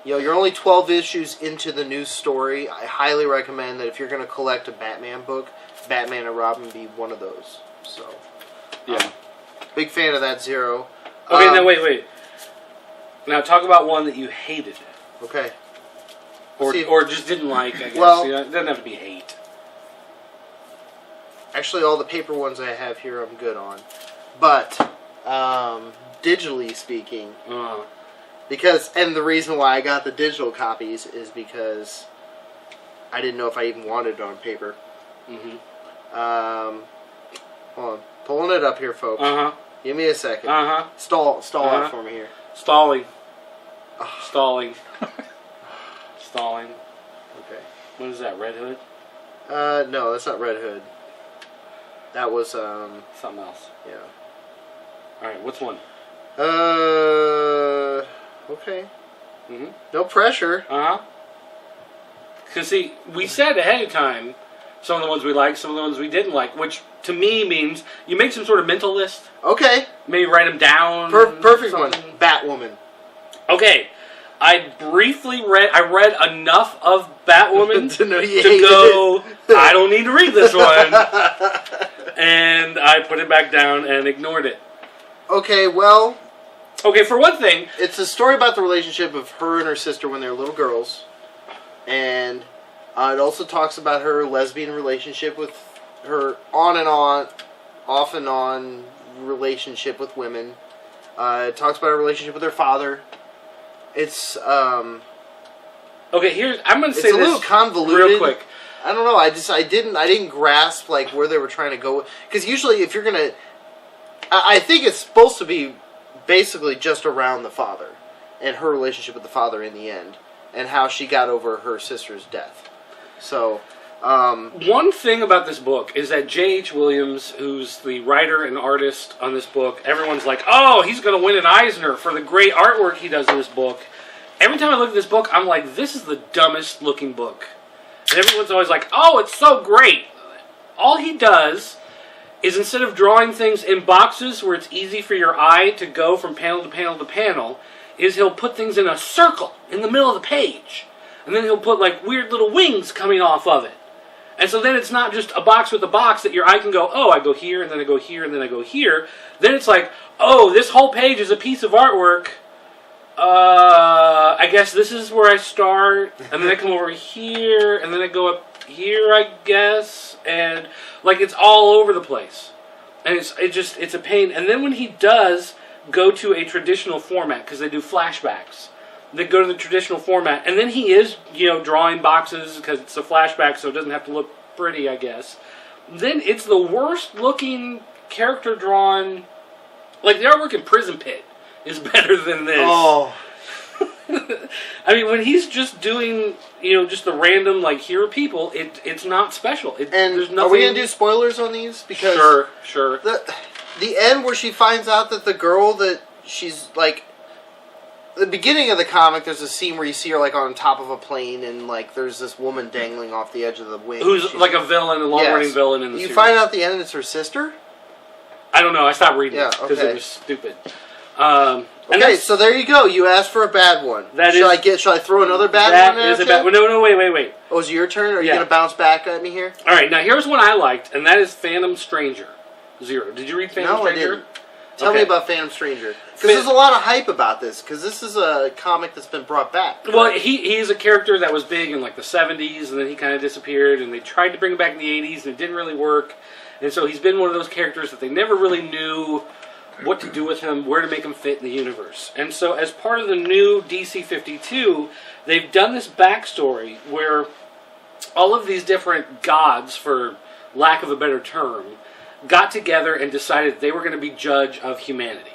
You're only 12 issues into the new story. I highly recommend that if you're going to collect a Batman book, Batman and Robin be one of those. So, yeah. Big fan of that zero. Okay, now wait. Now talk about one that you hated. Okay. Or just didn't like, I guess. Well, it doesn't have to be hate. Actually, all the paper ones I have here I'm good on. But, digitally speaking, and the reason why I got the digital copies is because I didn't know if I even wanted it on paper. Mm-hmm. Hold on. Pulling it up here, folks. Uh-huh. Give me a second. Uh-huh. Stall out for me here. Stalling. Stalling. Okay. What is that, Red Hood? No, that's not Red Hood. That was, something else. Yeah. Alright, what's one? Okay. Mm-hmm. No pressure. Uh-huh. Because, see, we said ahead of time some of the ones we liked, some of the ones we didn't like, which to me means you make some sort of mental list. Okay. Maybe write them down. Perfect one. Batwoman. Okay. I read enough of Batwoman to know you to go, I don't need to read this one. And I put it back down and ignored it. Okay, well... Okay, for one thing... It's a story about the relationship of her and her sister when they were little girls. And it also talks about her lesbian relationship with her off and on relationship with women. It talks about her relationship with her father. It's, Okay, I'm going to say this a little convoluted. real quick. I don't know, I didn't grasp, like, where they were trying to go. Because usually, if you're going to... I think it's supposed to be basically just around the father and her relationship with the father in the end, and how she got over her sister's death. So, one thing about this book is that J.H. Williams, who's the writer and artist on this book, everyone's like, oh, he's going to win an Eisner for the great artwork he does in this book. Every time I look at this book, I'm like, this is the dumbest looking book. And everyone's always like, oh, it's so great. All he does is, instead of drawing things in boxes where it's easy for your eye to go from panel to panel to panel, is he'll put things in a circle in the middle of the page. And then he'll put like weird little wings coming off of it. And so then it's not just a box with a box that your eye can go, oh, I go here, and then I go here, and then I go here. Then it's like, oh, this whole page is a piece of artwork. I guess this is where I start, and then I come over here, and then I go up here, I guess, and like it's all over the place, and it's a pain. And then when he does go to a traditional format, because they do flashbacks, they go to the traditional format, and then he is, drawing boxes because it's a flashback, so it doesn't have to look pretty, I guess. Then it's the worst looking character drawn, like the artwork in Prison Pit is better than this. Oh. I mean, when he's just doing, just the random, like, here are people, it's not special. There's nothing... Are we going to do spoilers on these? Because sure. The end where she finds out that the girl that she's, like... The beginning of the comic, there's a scene where you see her, like, on top of a plane, and, like, there's this woman dangling off the edge of the wing. Who's, like, a villain, a long-running villain in the series. You find out at the end it's her sister? I don't know. I stopped reading it because it was stupid. Okay, so there you go. You asked for a bad one. Shall I throw another bad one? That is a bad one. No, wait. Oh, is it your turn? Are you going to bounce back at me here? All right, now here's one I liked, and that is Phantom Stranger. 0. Did you read Phantom Stranger? No, I didn't. Tell me about Phantom Stranger. Because there's a lot of hype about this, because this is a comic that's been brought back. Correct? Well, he's a character that was big in, like, the 70s, and then he kind of disappeared, and they tried to bring him back in the 80s, and it didn't really work. And so he's been one of those characters that they never really knew what to do with him, where to make him fit in the universe. And so as part of the new DC 52, they've done this backstory where all of these different gods, for lack of a better term, got together and decided they were going to be judge of humanity.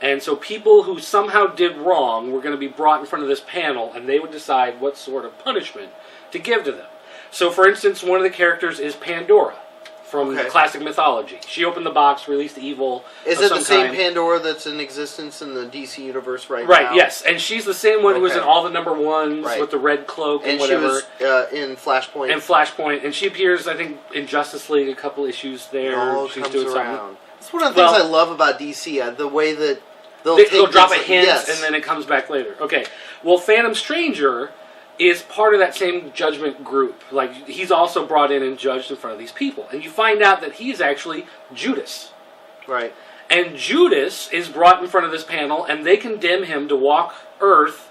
And so people who somehow did wrong were going to be brought in front of this panel, and they would decide what sort of punishment to give to them. So, for instance, one of the characters is Pandora from classic mythology. She opened the box, released evil. Is it the same Pandora that's in existence in the DC universe right now? Right, yes. And she's the same one who was in all the number ones with the red cloak and whatever. She was in Flashpoint. And Flashpoint. And she appears, I think, in Justice League, a couple issues there. It all she's comes doing around. something. That's one of the things I love about DC, the way that they'll drop a hint and then it comes back later. Okay. Well, Phantom Stranger is part of that same judgment group. Like, he's also brought in and judged in front of these people. And you find out that he's actually Judas. Right. And Judas is brought in front of this panel, and they condemn him to walk Earth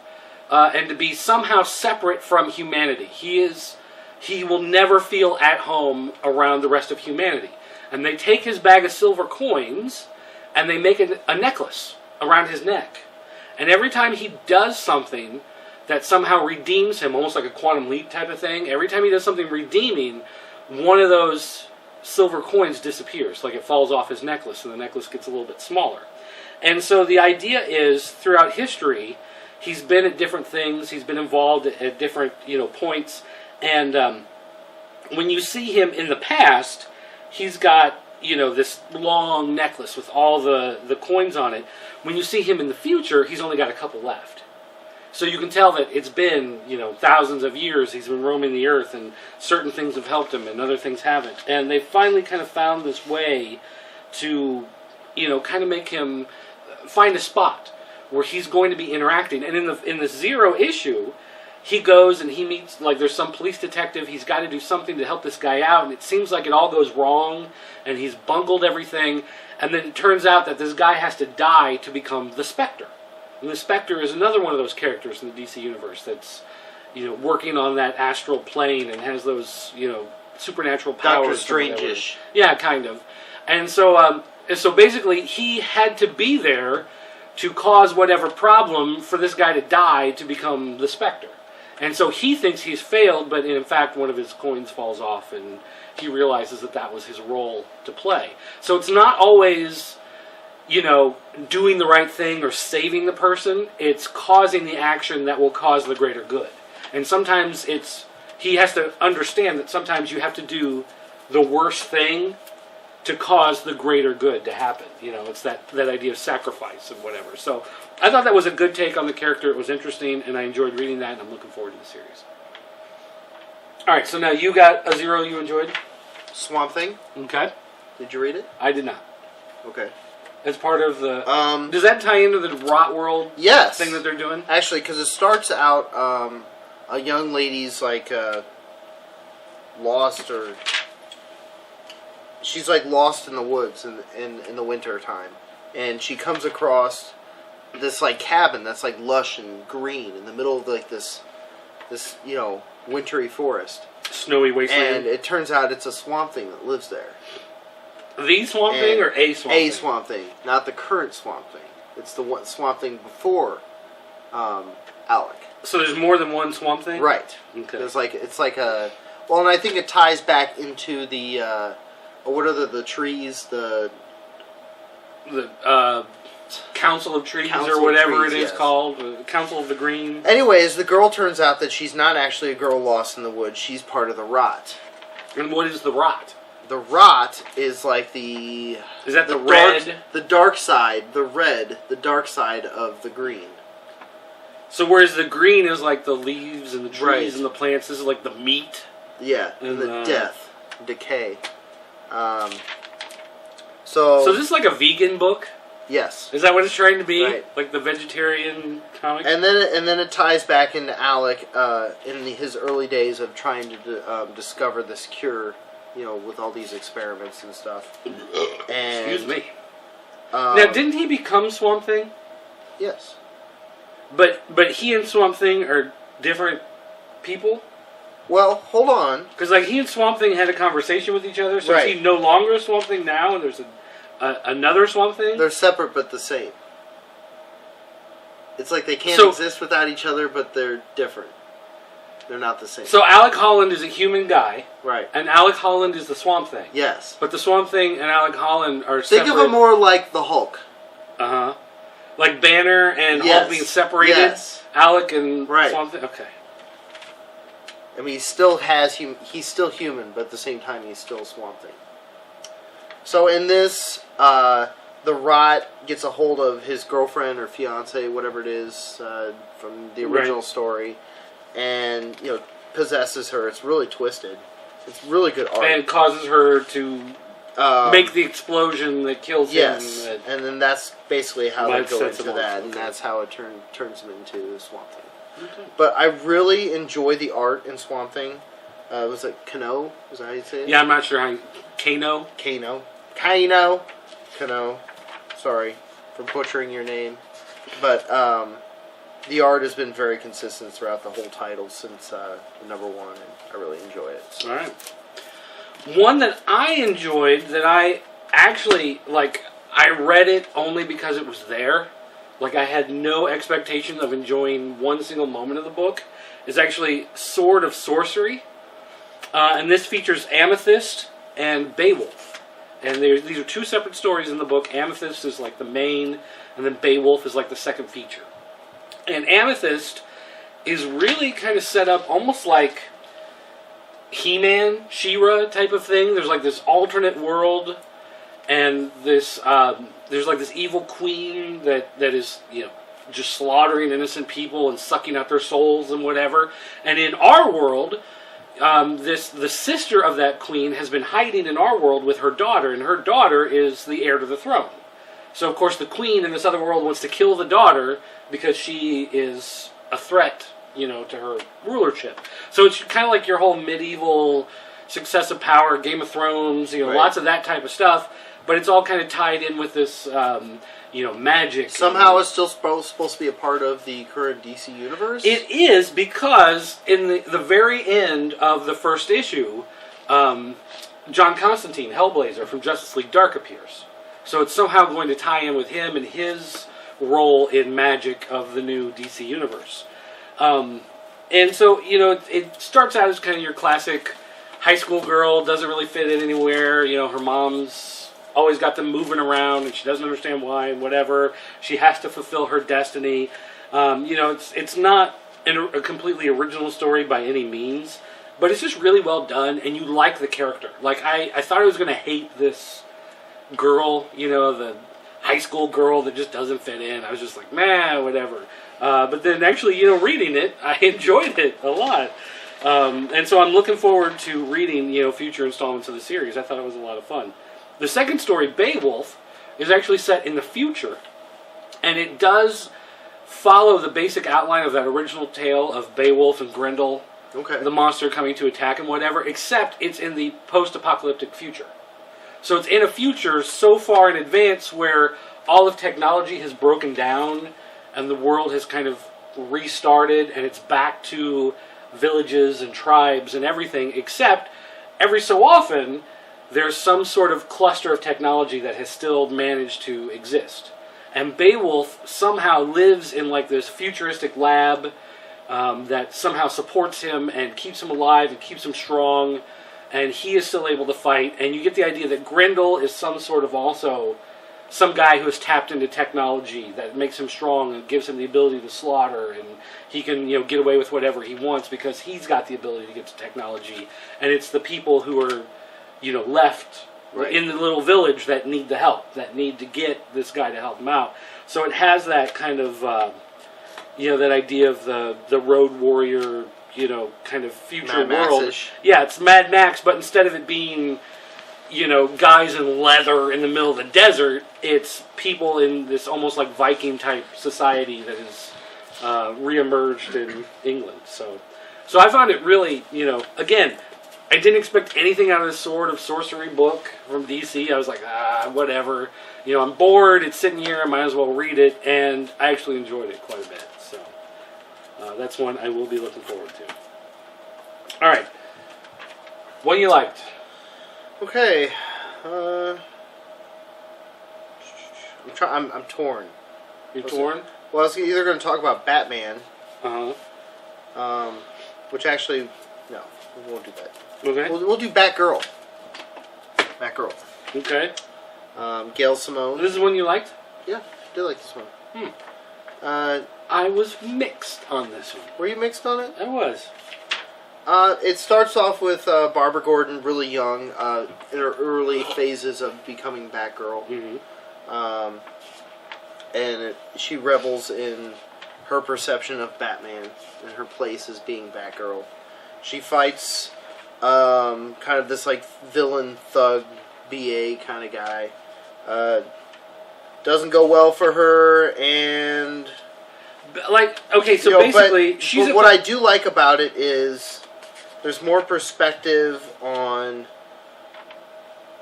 and to be somehow separate from humanity. He will never feel at home around the rest of humanity. And they take his bag of silver coins, and they make a necklace around his neck. And every time he does something that somehow redeems him, almost like a quantum leap type of thing, every time he does something redeeming, one of those silver coins disappears. Like, it falls off his necklace, and the necklace gets a little bit smaller. And so the idea is, throughout history, he's been at different things, he's been involved at different, points, and when you see him in the past, he's got, this long necklace with all the coins on it. When you see him in the future, he's only got a couple left. So you can tell that it's been, thousands of years he's been roaming the earth, and certain things have helped him and other things haven't. And they finally kind of found this way to, kind of make him find a spot where he's going to be interacting. And in the 0 issue, he goes and he meets, like, there's some police detective. He's got to do something to help this guy out, and it seems like it all goes wrong, and he's bungled everything. And then it turns out that this guy has to die to become the Spectre. And the Spectre is another one of those characters in the DC universe that's, working on that astral plane and has those, supernatural powers. Doctor Strange-ish. Yeah, kind of. And so basically he had to be there to cause whatever problem for this guy to die to become the Spectre. And so he thinks he's failed, but in fact one of his coins falls off, and he realizes that was his role to play. So it's not always doing the right thing or saving the person. It's causing the action that will cause the greater good. And sometimes he has to understand that sometimes you have to do the worst thing to cause the greater good to happen. It's that idea of sacrifice and whatever. So I thought that was a good take on the character. It was interesting, and I enjoyed reading that, and I'm looking forward to the series. All right, so now you got a zero you enjoyed? Swamp Thing. Okay. Did you read it? I did not. Okay. As part of the... does that tie into the Rot World thing that they're doing? Actually, because it starts out, a young lady's, lost, or... She's, lost in the woods in the winter time. And she comes across this, cabin that's, lush and green in the middle of, this wintry forest. Snowy wasteland. And it turns out it's a Swamp Thing that lives there. The Swamp Thing or a Swamp Thing? A Swamp Thing, not the current Swamp Thing. It's the Swamp Thing before Alec. So there's more than one Swamp Thing? Right. Okay. There's it's like a... Well, and I think it ties back into the... what are the trees? The Council of Trees Council or whatever of Trees, it is called. Council of the Green. Anyways, the girl turns out that she's not actually a girl lost in the woods. She's part of the Rot. And what is the Rot? The Rot is the... Is that the red? The dark side. The red. The dark side of the green. So whereas the green is the leaves and the trees Right. and the plants, this is the meat. Yeah, And the death. Decay. So So is this a vegan book? yes. Is that what it's trying to be? Right. Like the vegetarian comic? And then it ties back into Alec in his early days of trying to discover this cure, with all these experiments and stuff. And, Excuse me. Now, didn't he become Swamp Thing? Yes. But he and Swamp Thing are different people? Well, hold on. Because he and Swamp Thing had a conversation with each other, so Right. is he no longer a Swamp Thing now, and there's another Swamp Thing? They're separate but the same. It's they can't So- exist without each other, but they're different. They're not the same. So Alec Holland is a human guy, right. and Alec Holland is the Swamp Thing. Yes. But the Swamp Thing and Alec Holland are separate. Think of it more like the Hulk. Uh-huh. Like Banner and Yes. Hulk being separated? Yes. Alec and Right. Swamp Thing? Okay. I mean, he still has he's still human, but at the same time, he's still Swamp Thing. So in this, the Rot gets a hold of his girlfriend or fiance, whatever it is, from the original story, and possesses her. It's really twisted. It's really good art. And causes her to make the explosion that kills yes, him. and then that's basically how they Life go sets into him that, off. and Okay. that's how it turns him into Swamp Thing. Okay. But I really enjoy the art in Swamp Thing. Was it Kano? Is that how you say it? Yeah, I'm not sure how you... Kano? Kano. Sorry for butchering your name. But the art has been very consistent throughout the whole title since number one, and I really enjoy it. So. All right. One that I enjoyed that I actually, I read it only because it was there. I had no expectation of enjoying one single moment of the book. Is actually Sword of Sorcery. And this features Amethyst and Beowulf. And these are two separate stories in the book. Amethyst is the main, and then Beowulf is the second feature. And Amethyst is really kind of set up almost like He-Man, She-Ra type of thing. There's this alternate world, and this there's this evil queen that is just slaughtering innocent people and sucking out their souls and whatever. And in our world, the sister of that queen has been hiding in our world with her daughter, and her daughter is the heir to the throne. So of course the queen in this other world wants to kill the daughter because she is a threat, to her rulership. So it's kind of like your whole medieval success of power, Game of Thrones, Right. lots of that type of stuff. But it's all kind of tied in with this, magic. Somehow it's still supposed to be a part of the current DC universe? It is, because in the very end of the first issue, John Constantine, Hellblazer from Justice League Dark appears. So it's somehow going to tie in with him and his role in magic of the new DC universe. And so, it starts out as kind of your classic high school girl, doesn't really fit in anywhere. Her mom's always got them moving around, and she doesn't understand why and whatever. She has to fulfill her destiny. It's not a completely original story by any means, but it's just really well done, and you like the character. Like, I thought I was going to hate this girl, the high school girl that just doesn't fit in. I was just like, nah, whatever. But then actually, reading it, I enjoyed it a lot. And so I'm looking forward to reading, future installments of the series. I thought it was a lot of fun. The second story, Beowulf, is actually set in the future, and it does follow the basic outline of that original tale of Beowulf and Grendel, the monster coming to attack and whatever, except it's in the post-apocalyptic future. So it's in a future so far in advance where all of technology has broken down and the world has kind of restarted and it's back to villages and tribes and everything, except every so often there's some sort of cluster of technology that has still managed to exist. And Beowulf somehow lives in like this futuristic lab that somehow supports him and keeps him alive and keeps him strong, and he is still able to fight. And you get the idea that Grendel is some sort of also some guy who has tapped into technology that makes him strong and gives him the ability to slaughter, and he can get away with whatever he wants because he's got the ability to get to technology. And it's the people who are left in the little village that need the help, that need to get this guy to help them out. So it has that kind of that idea of the road warrior kind of future Mad world. Max-ish. Yeah, it's Mad Max, but instead of it being guys in leather in the middle of the desert, it's people in this almost like Viking type society that is reemerged in England. So I found it really, again, I didn't expect anything out of this Sword of Sorcery book from DC. I was like, whatever. I'm bored, it's sitting here, I might as well read it, and I actually enjoyed it quite a bit. So that's one I will be looking forward to. All right. What you liked? Okay. I'm torn. You're torn? Well, I was either going to talk about Batman. Uh-huh. Which actually, no, we won't do that. Okay. We'll do Batgirl. Batgirl. Okay. Gail Simone. This is one you liked? Yeah, I did like this one. I was mixed on this one. Were you mixed on it? I was. It starts off with Barbara Gordon really young, in her early phases of becoming Batgirl. Mm-hmm. And she revels in her perception of Batman and her place as being Batgirl. She fights kind of this like villain thug BA kind of guy. Doesn't go well for her, and basically, but what I do like about it is there's more perspective on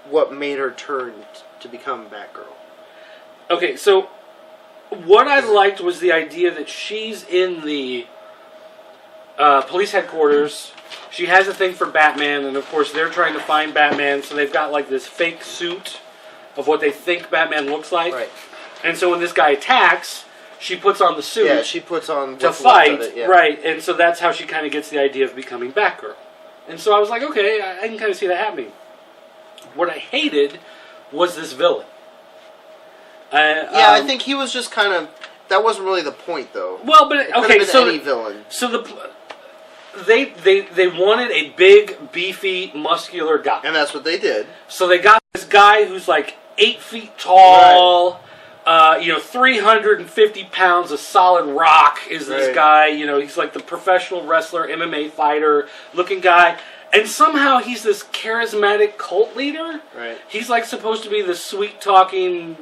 what made her turn to become Batgirl. Okay, so what I liked was the idea that she's in the police headquarters. She has a thing for Batman, and of course they're trying to find Batman, so they've got like this fake suit of what they think Batman looks like. Right. And so when this guy attacks, she puts on the suit. Yeah, she puts on to what's left of fight, it, yeah. right? And so that's how she kind of gets the idea of becoming Batgirl. And so I was like, okay, I can kind of see that happening. What I hated was this villain. I think he was just kind of. That wasn't really the point, though. Well, but it could have been any villain. villain. So they wanted a big, beefy, muscular guy, And that's what they did. so they got this guy who's like 8 feet tall. 350 pounds of solid rock is this Right. guy. He's like the professional wrestler, MMA fighter looking guy. And somehow he's this charismatic cult leader. Right. He's like supposed to be the sweet-talking,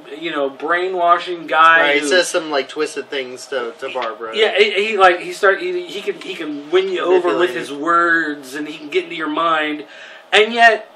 brainwashing guy. Right, he who- says some like twisted things to Barbara. Yeah, he can win you over with his words, and he can get into your mind. And yet,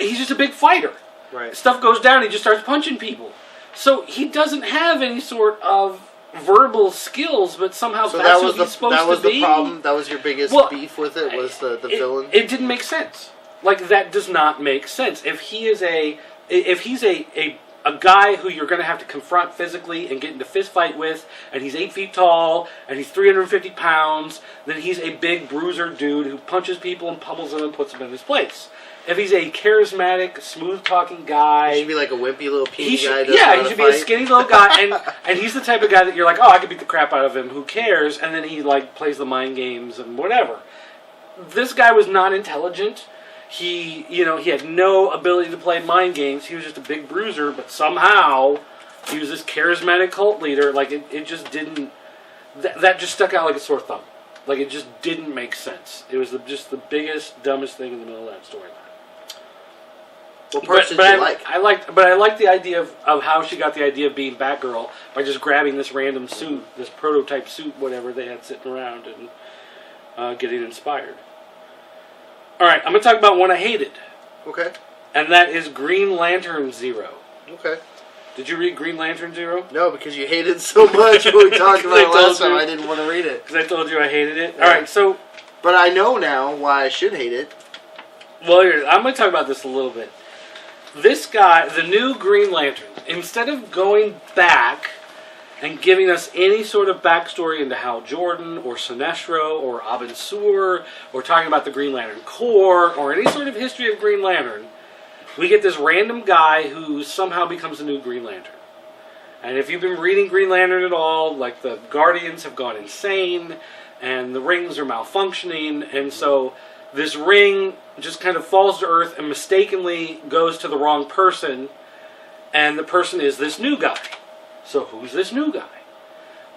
he's just a big fighter. Right. Stuff goes down, he just starts punching people. So he doesn't have any sort of verbal skills, but somehow So that's that was what he's supposed that was to the be. problem. That was your biggest Well, beef with it. Was the villain? It didn't make sense. Like, that does not make sense. If he's a guy who you're going to have to confront physically and get into fist fight with, and he's 8 feet tall, and he's 350 pounds, then he's a big bruiser dude who punches people and pummels them and puts them in his place. if he's a charismatic, smooth-talking guy. He should be like a wimpy little puny guy. He should be a skinny little guy, and he's the type of guy that you're like, oh, I could beat the crap out of him. Who cares? And then he like plays the mind games and whatever. This guy was not intelligent. He had no ability to play mind games. He was just a big bruiser, but somehow he was this charismatic cult leader. Like it just didn't. That just stuck out like a sore thumb. Like it just didn't make sense. It was just the biggest, dumbest thing in the middle of that storyline. What parts did you like? I liked the idea of how she got the idea of being Batgirl by just grabbing this random suit, this prototype suit, whatever they had sitting around, and getting inspired. All right, I'm going to talk about one I hated. Okay. And that is Green Lantern Zero. Okay. Did you read Green Lantern Zero? No, because you hated it so much when we talked about it last time. I didn't want to read it. Because I told you I hated it? Yeah. All right, so... But I know now why I should hate it. Well, I'm going to talk about this a little bit. This guy, the new Green Lantern, instead of going back and giving us any sort of backstory into Hal Jordan or Sinestro or Abin Sur or talking about the Green Lantern Corps or any sort of history of Green Lantern, we get this random guy who somehow becomes the new Green Lantern. And if you've been reading Green Lantern at all, like the Guardians have gone insane and the rings are malfunctioning, and so this ring just kind of falls to Earth and mistakenly goes to the wrong person, and the person is this new guy. So who's this new guy?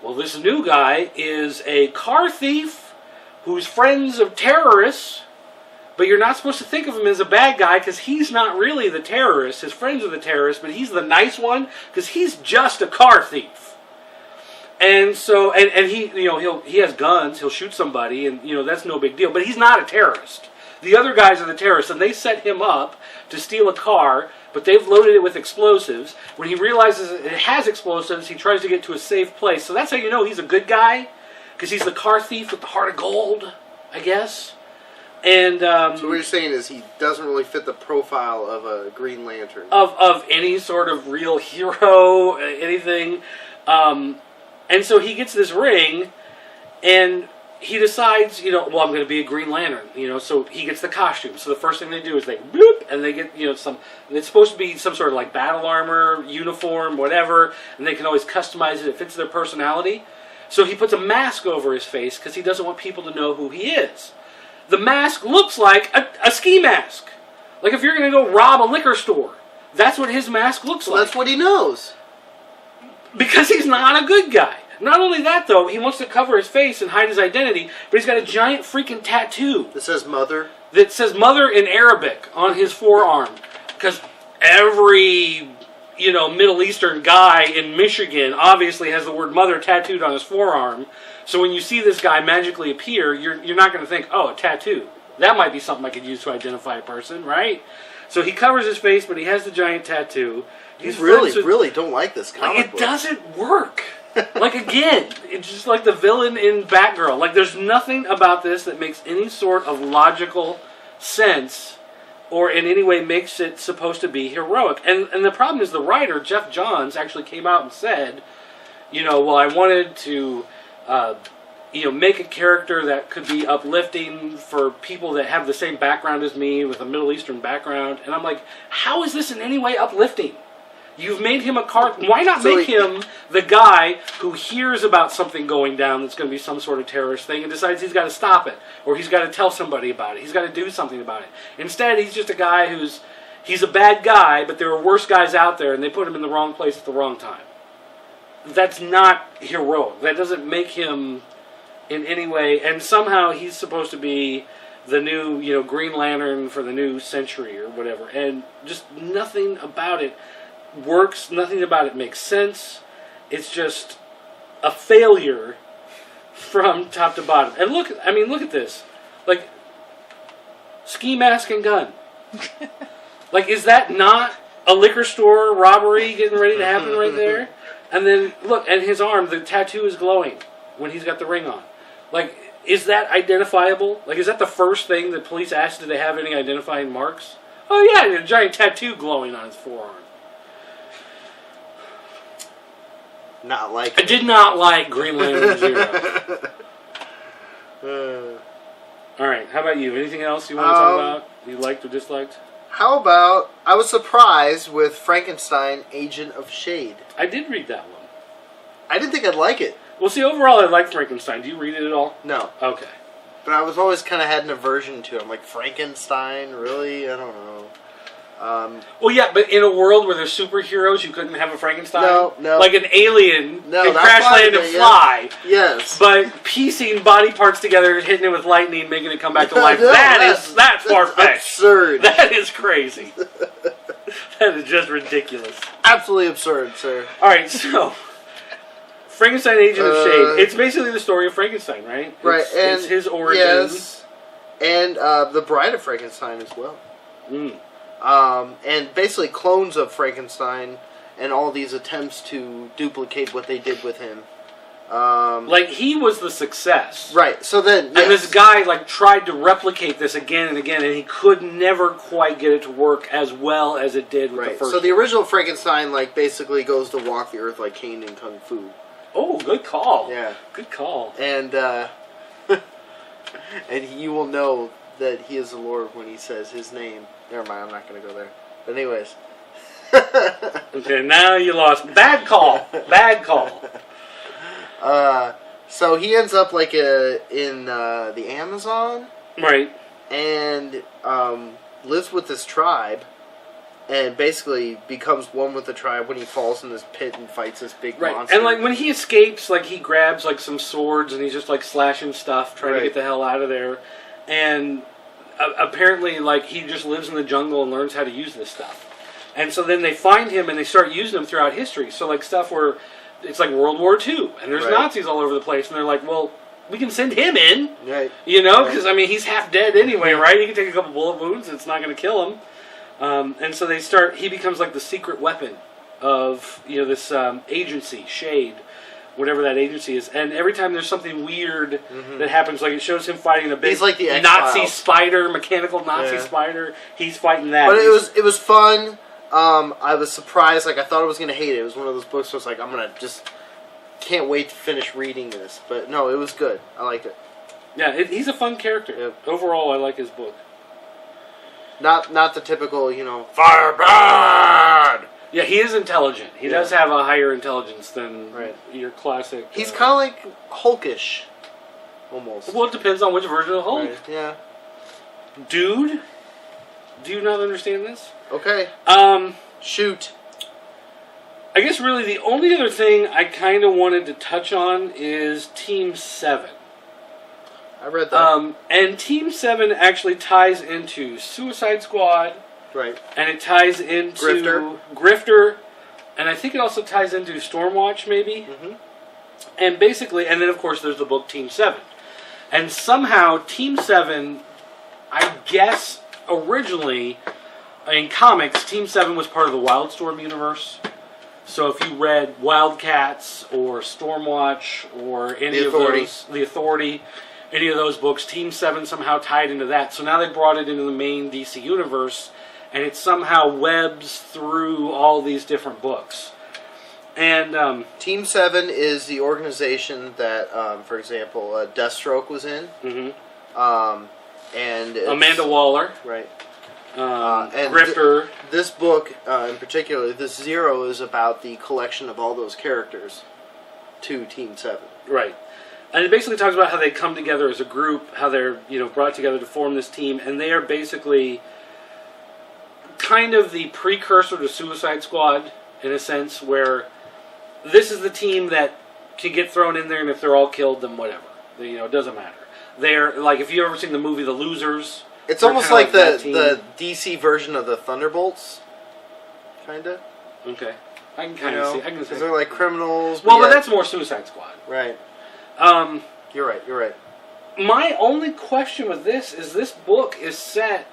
Well, this new guy is a car thief who's friends of terrorists, but you're not supposed to think of him as a bad guy because he's not really the terrorist. His friends are the terrorists, but he's the nice one because he's just a car thief. And so, and he, he has guns. He'll shoot somebody, and that's no big deal. But he's not a terrorist. The other guys are the terrorists, and they set him up to steal a car, but they've loaded it with explosives. When he realizes it has explosives, he tries to get to a safe place. So that's how you know he's a good guy, because he's the car thief with the heart of gold, I guess. And so what you're saying is he doesn't really fit the profile of a Green Lantern. Of any sort of real hero, anything. And so he gets this ring, and he decides, I'm going to be a Green Lantern, so he gets the costume. So the first thing they do is they bloop, and they get, it's supposed to be some sort of like battle armor, uniform, whatever, and they can always customize it. It fits their personality. So he puts a mask over his face because he doesn't want people to know who he is. The mask looks like a ski mask. Like if you're going to go rob a liquor store, that's what his mask looks like. That's what he knows. Because he's not a good guy. Not only that, though, he wants to cover his face and hide his identity, but he's got a giant freaking tattoo. That says mother? That says mother in Arabic on his forearm. Because every, Middle Eastern guy in Michigan obviously has the word mother tattooed on his forearm. So when you see this guy magically appear, you're not going to think, oh, a tattoo. That might be something I could use to identify a person, right? So he covers his face, but he has the giant tattoo. He's really don't like this comic book. It doesn't work. Like, again, it's just like the villain in Batgirl. Like, there's nothing about this that makes any sort of logical sense or in any way makes it supposed to be heroic. And the problem is the writer, Jeff Johns, actually came out and said, I wanted to, make a character that could be uplifting for people that have the same background as me with a Middle Eastern background. And I'm like, how is this in any way uplifting? You've made him a car. Why not make him the guy who hears about something going down that's going to be some sort of terrorist thing and decides he's got to stop it, or he's got to tell somebody about it. He's got to do something about it. Instead, he's just a guy he's a bad guy, but there are worse guys out there, and they put him in the wrong place at the wrong time. That's not heroic. That doesn't make him in any way. And somehow he's supposed to be the new, Green Lantern for the new century or whatever, and just nothing about it works. Nothing about it makes sense. It's just a failure from top to bottom. And look at this. Like, ski mask and gun. Like, is that not a liquor store robbery getting ready to happen right there? And then, look, and his arm, the tattoo is glowing when he's got the ring on. Like, is that identifiable? Like, is that the first thing that police asked? Did they have any identifying marks? Oh, yeah, a giant tattoo glowing on his forearm. Not like I did not like Green Lantern Zero. All right. How about you? Anything else you want to talk about? You liked or disliked? How about I was surprised with Frankenstein, Agent of Shade. I did read that one. I didn't think I'd like it. Well, see, overall, I like Frankenstein. Do you read it at all? No. Okay. But I was always kind of had an aversion to it. I'm like, Frankenstein? Really? I don't know. Well, yeah, but in a world where there's superheroes, you couldn't have a Frankenstein? No. Like an alien No, can that's crash fine, land and but fly. Yes. But piecing body parts together and hitting it with lightning, making it come back to No, life, no, that's far-fetched. Absurd. That is crazy. That is just ridiculous. Absolutely absurd, sir. All right, so Frankenstein, Agent of Shade. It's basically the story of Frankenstein, right? Right, It's his origin. Yes. And the Bride of Frankenstein as well. Mm. And basically clones of Frankenstein and all these attempts to duplicate what they did with him. Like, he was the success. Right, so then... And this guy, like, tried to replicate this again and again, and he could never quite get it to work as well as it did with the first. So the original Frankenstein, like, basically goes to walk the earth like Caine in Kung Fu. Oh, good call. Yeah. Good call. And, and you will know that he is the Lord when he says his name. Never mind, I'm not going to go there. But anyways. Okay, now you lost. Bad call. Bad call. So he ends up like in the Amazon, Right. and lives with this tribe, and basically becomes one with the tribe when he falls in this pit and fights this big Right. monster. And, like, when he escapes, like, he grabs, like, some swords and he's just, like, slashing stuff, trying to Right. get the hell out of there. And apparently, like, he just lives in the jungle and learns how to use this stuff. And so then they find him and they start using him throughout history. So, like, stuff where it's like World War II and there's Right. Nazis all over the place. And they're like, well, we can send him in. Right. You know, Right. because, I mean, he's half dead anyway, right? He can take a couple bullet wounds. It's not going to kill him. And so he becomes like the secret weapon of, you know, this agency, Shade, whatever that agency is. And every time there's something weird that happens, like it shows him fighting a big He's like the Nazi X-Files. spider, mechanical Nazi spider. He's fighting that. But it was fun. I was surprised. Like, I thought I was going to hate it. It was one of those books where I was like, I'm going to just... Can't wait to finish reading this. But no, it was good. I liked it. Yeah, he's a fun character. Yep. Overall, I like his book. Not the typical, you know, Firebird! Yeah, he is intelligent. He does have a higher intelligence than your classic... He's kind of like Hulkish. Almost. Well, it depends on which version of Hulk. Right, yeah. Dude, do you not understand this? Okay. Shoot. I guess really the only other thing I kind of wanted to touch on is Team 7. I read that. And Team 7 actually ties into Suicide Squad. Right. And it ties into Grifter. And I think it also ties into Stormwatch, maybe. Mm-hmm. And basically, and then of course there's the book Team 7. And somehow Team 7, I guess originally, in comics, Team 7 was part of the Wildstorm universe. So if you read Wildcats or Stormwatch or any of those, The Authority, any of those books, Team 7 somehow tied into that. So now they brought it into the main DC universe, and it somehow webs through all these different books. And Team 7 is the organization that, for example, Deathstroke was in. Mm-hmm. And Amanda Waller. Right. And Grifter. This book, in particular, this Zero, is about the collection of all those characters to Team 7. Right. And it basically talks about how they come together as a group, how they're, you know, brought together to form this team, and they are basically kind of the precursor to Suicide Squad, in a sense, where this is the team that can get thrown in there, and if they're all killed, then whatever. You know, it doesn't matter. They're, like, if you've ever seen the movie The Losers... It's almost like the DC version of the Thunderbolts, kind of. Okay. I can kind of see. Because they're like criminals. Well, but that's more Suicide Squad. Right. You're right. My only question with this is this book is set,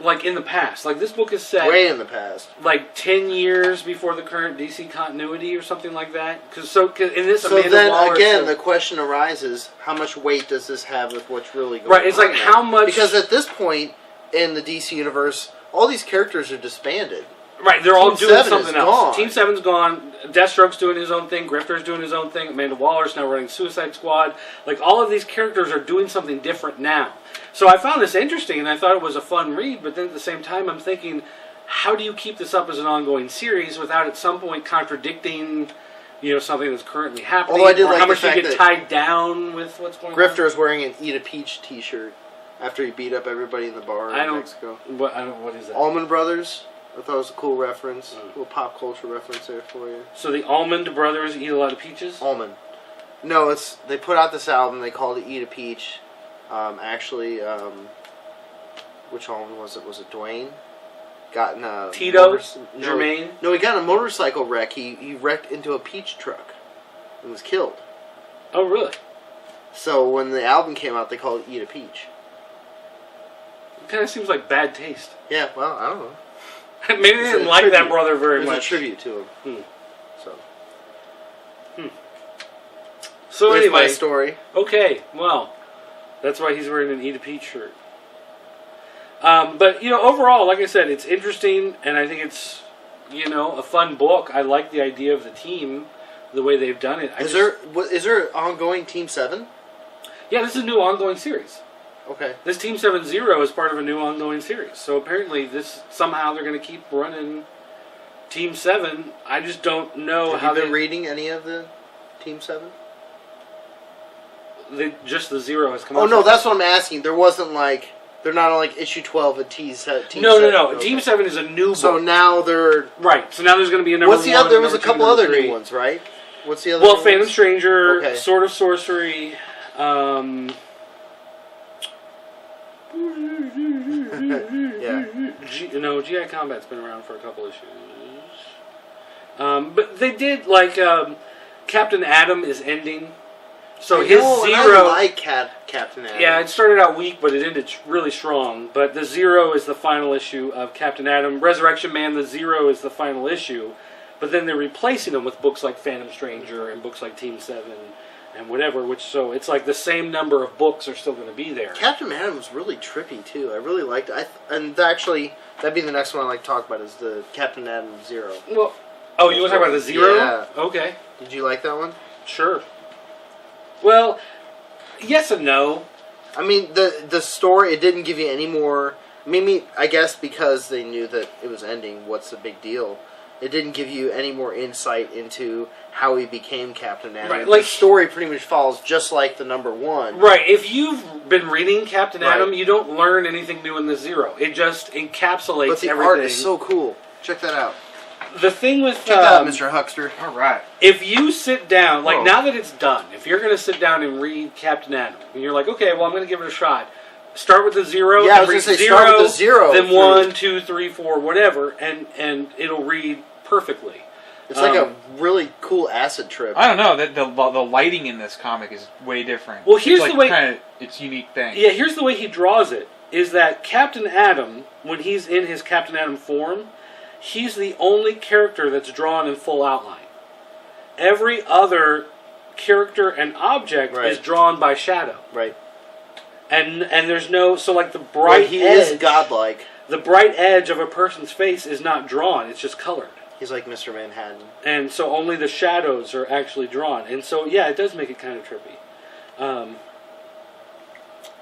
like, in the past. Like, this book is set... way in the past. Like, 10 years before the current DC continuity or something like that? Cause in this, So Amanda then, Waller again, the question arises, how much weight does this have with what's really going on? Right, it's like, how much... Because at this point in the DC universe, all these characters are disbanded. Right, they're all Team doing 7 something is else. gone. Team 7's gone. Deathstroke's doing his own thing. Grifter's doing his own thing. Amanda Waller's now running Suicide Squad. Like, all of these characters are doing something different now. So I found this interesting, and I thought it was a fun read, but then at the same time I'm thinking, how do you keep this up as an ongoing series without at some point contradicting, something that's currently happening? Although I did or like how the much you fact get that tied down with what's going on? Grifter is wearing an Eat a Peach T-shirt after he beat up everybody in the bar in Mexico. What is that? Almond Brothers. I thought it was a cool reference. A little pop culture reference there for you. So the Almond Brothers eat a lot of peaches? Almond. No, they put out this album. They called it Eat a Peach. Which almond was it? Was it Dwayne? Got in a Tito? Jermaine? No, he got in a motorcycle wreck. He wrecked into a peach truck and was killed. Oh, really? So when the album came out, they called it Eat a Peach. It kind of seems like bad taste. Yeah, well, I don't know. Maybe they didn't like that brother very There's much. a tribute to him. So There's anyway, my story. Okay, well, that's why he's wearing an Eat a Peach shirt. But overall, like I said, it's interesting, and I think it's a fun book. I like the idea of the team, the way they've done it. Is there an ongoing Team 7? Yeah, this is a new ongoing series. Okay. This Team 7-0 is part of a new ongoing series. So apparently somehow they're going to keep running Team 7. I just don't know Have you been reading any of the Team 7? Just the 0 has come out. Oh, no, that's what I'm asking. There wasn't they're not on issue 12 of Team 7. No. Okay. Team 7 is a new book. So now they're... Right, so now there's going to be a number What's the 1, other... There was a number 2, couple number other 3. new ones, right? What's the other Well, new Phantom ones? Stranger, Okay. Sword of Sorcery, Yeah. GI Combat's been around for a couple issues. But they did, Captain Atom is ending. So his and 0... I like Captain Atom. Yeah, it started out weak, but it ended really strong. But the 0 is the final issue of Captain Atom. Resurrection Man, the 0 is the final issue. But then they're replacing them with books like Phantom Stranger and books like Team 7 and whatever. So it's like the same number of books are still going to be there. Captain Atom was really trippy, too. I really liked it. And actually, that'd be the next one I'd like to talk about is the Captain Atom 0. Well, you want to talk about the 0? Yeah. Okay. Did you like that one? Sure. Well, yes and no. I mean, the story, it didn't give you any more... Maybe, I guess because they knew that it was ending, what's the big deal? It didn't give you any more insight into how he became Captain Atom. Right, the story pretty much follows just like the number 1. Right. If you've been reading Captain Right. Atom, you don't learn anything new in the 0. It just encapsulates But the everything. art is so cool. Check that out. The thing with... Check that out, Mr. Huckster. All right. If you sit down, Whoa. now that it's done, if you're going to sit down and read Captain Atom, and you're like, okay, well, I'm going to give it a shot. Start with the 0. Yeah, I and was read gonna say, start with the 0 Then through- 1, 2, 3, 4, whatever, and it'll read perfectly. It's like a really cool acid trip. I don't know. The lighting in this comic is way different. Well, here's it's the way- its unique thing. Yeah, here's the way he draws it, is that Captain Atom, when he's in his Captain Atom form, he's the only character that's drawn in full outline. Every other character and object Right. is drawn by shadow. Right. And there's no... So, the bright Well, he edge... is godlike. The bright edge of a person's face is not drawn. It's just colored. He's like Mr. Manhattan. And so only the shadows are actually drawn. And so, yeah, it does make it kind of trippy.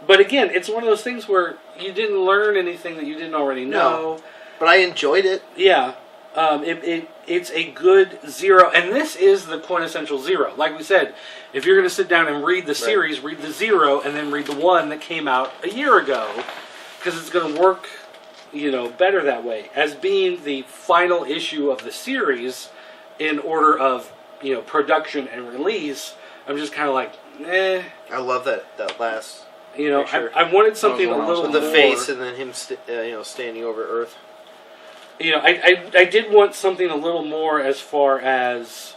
But again, it's one of those things where you didn't learn anything that you didn't already know. No. But I enjoyed it. Yeah. It's a good 0. And this is the quintessential 0. Like we said, if you're going to sit down and read the series, read the 0 and then read the 1 that came out a year ago. Because it's going to work, better that way. As being the final issue of the series in order of, production and release, I'm just kind of like, eh. I love that last picture. I wanted something a little with the more. face and then him standing over Earth. I did want something a little more as far as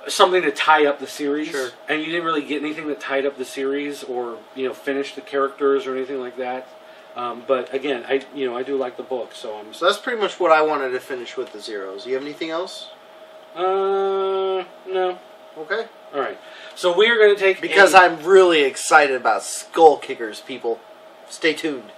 something to tie up the series. Sure. And you didn't really get anything that tied up the series or, finished the characters or anything like that. But again, I do like the book, so So that's pretty much what I wanted to finish with the Zeros. You have anything else? No. Okay. All right. So we are going to take Because I'm really excited about Skull Kickers, people. Stay tuned.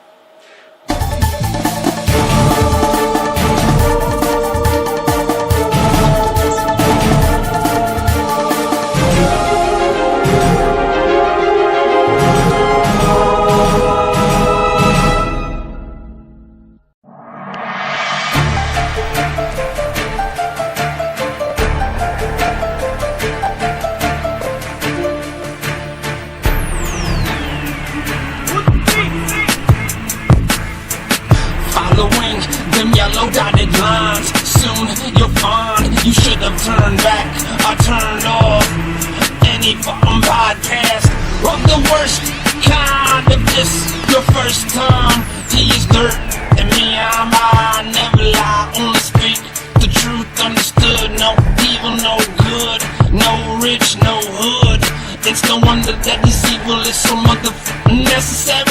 follow dotted lines. Soon you'll find you should have turned back or turned off any fucking podcast of the worst kind of this. Your first time to use dirt and me, I never lie, only speak the truth, understood. No evil, no good, no rich, no hood. It's no wonder that this evil is so motherfucking necessary.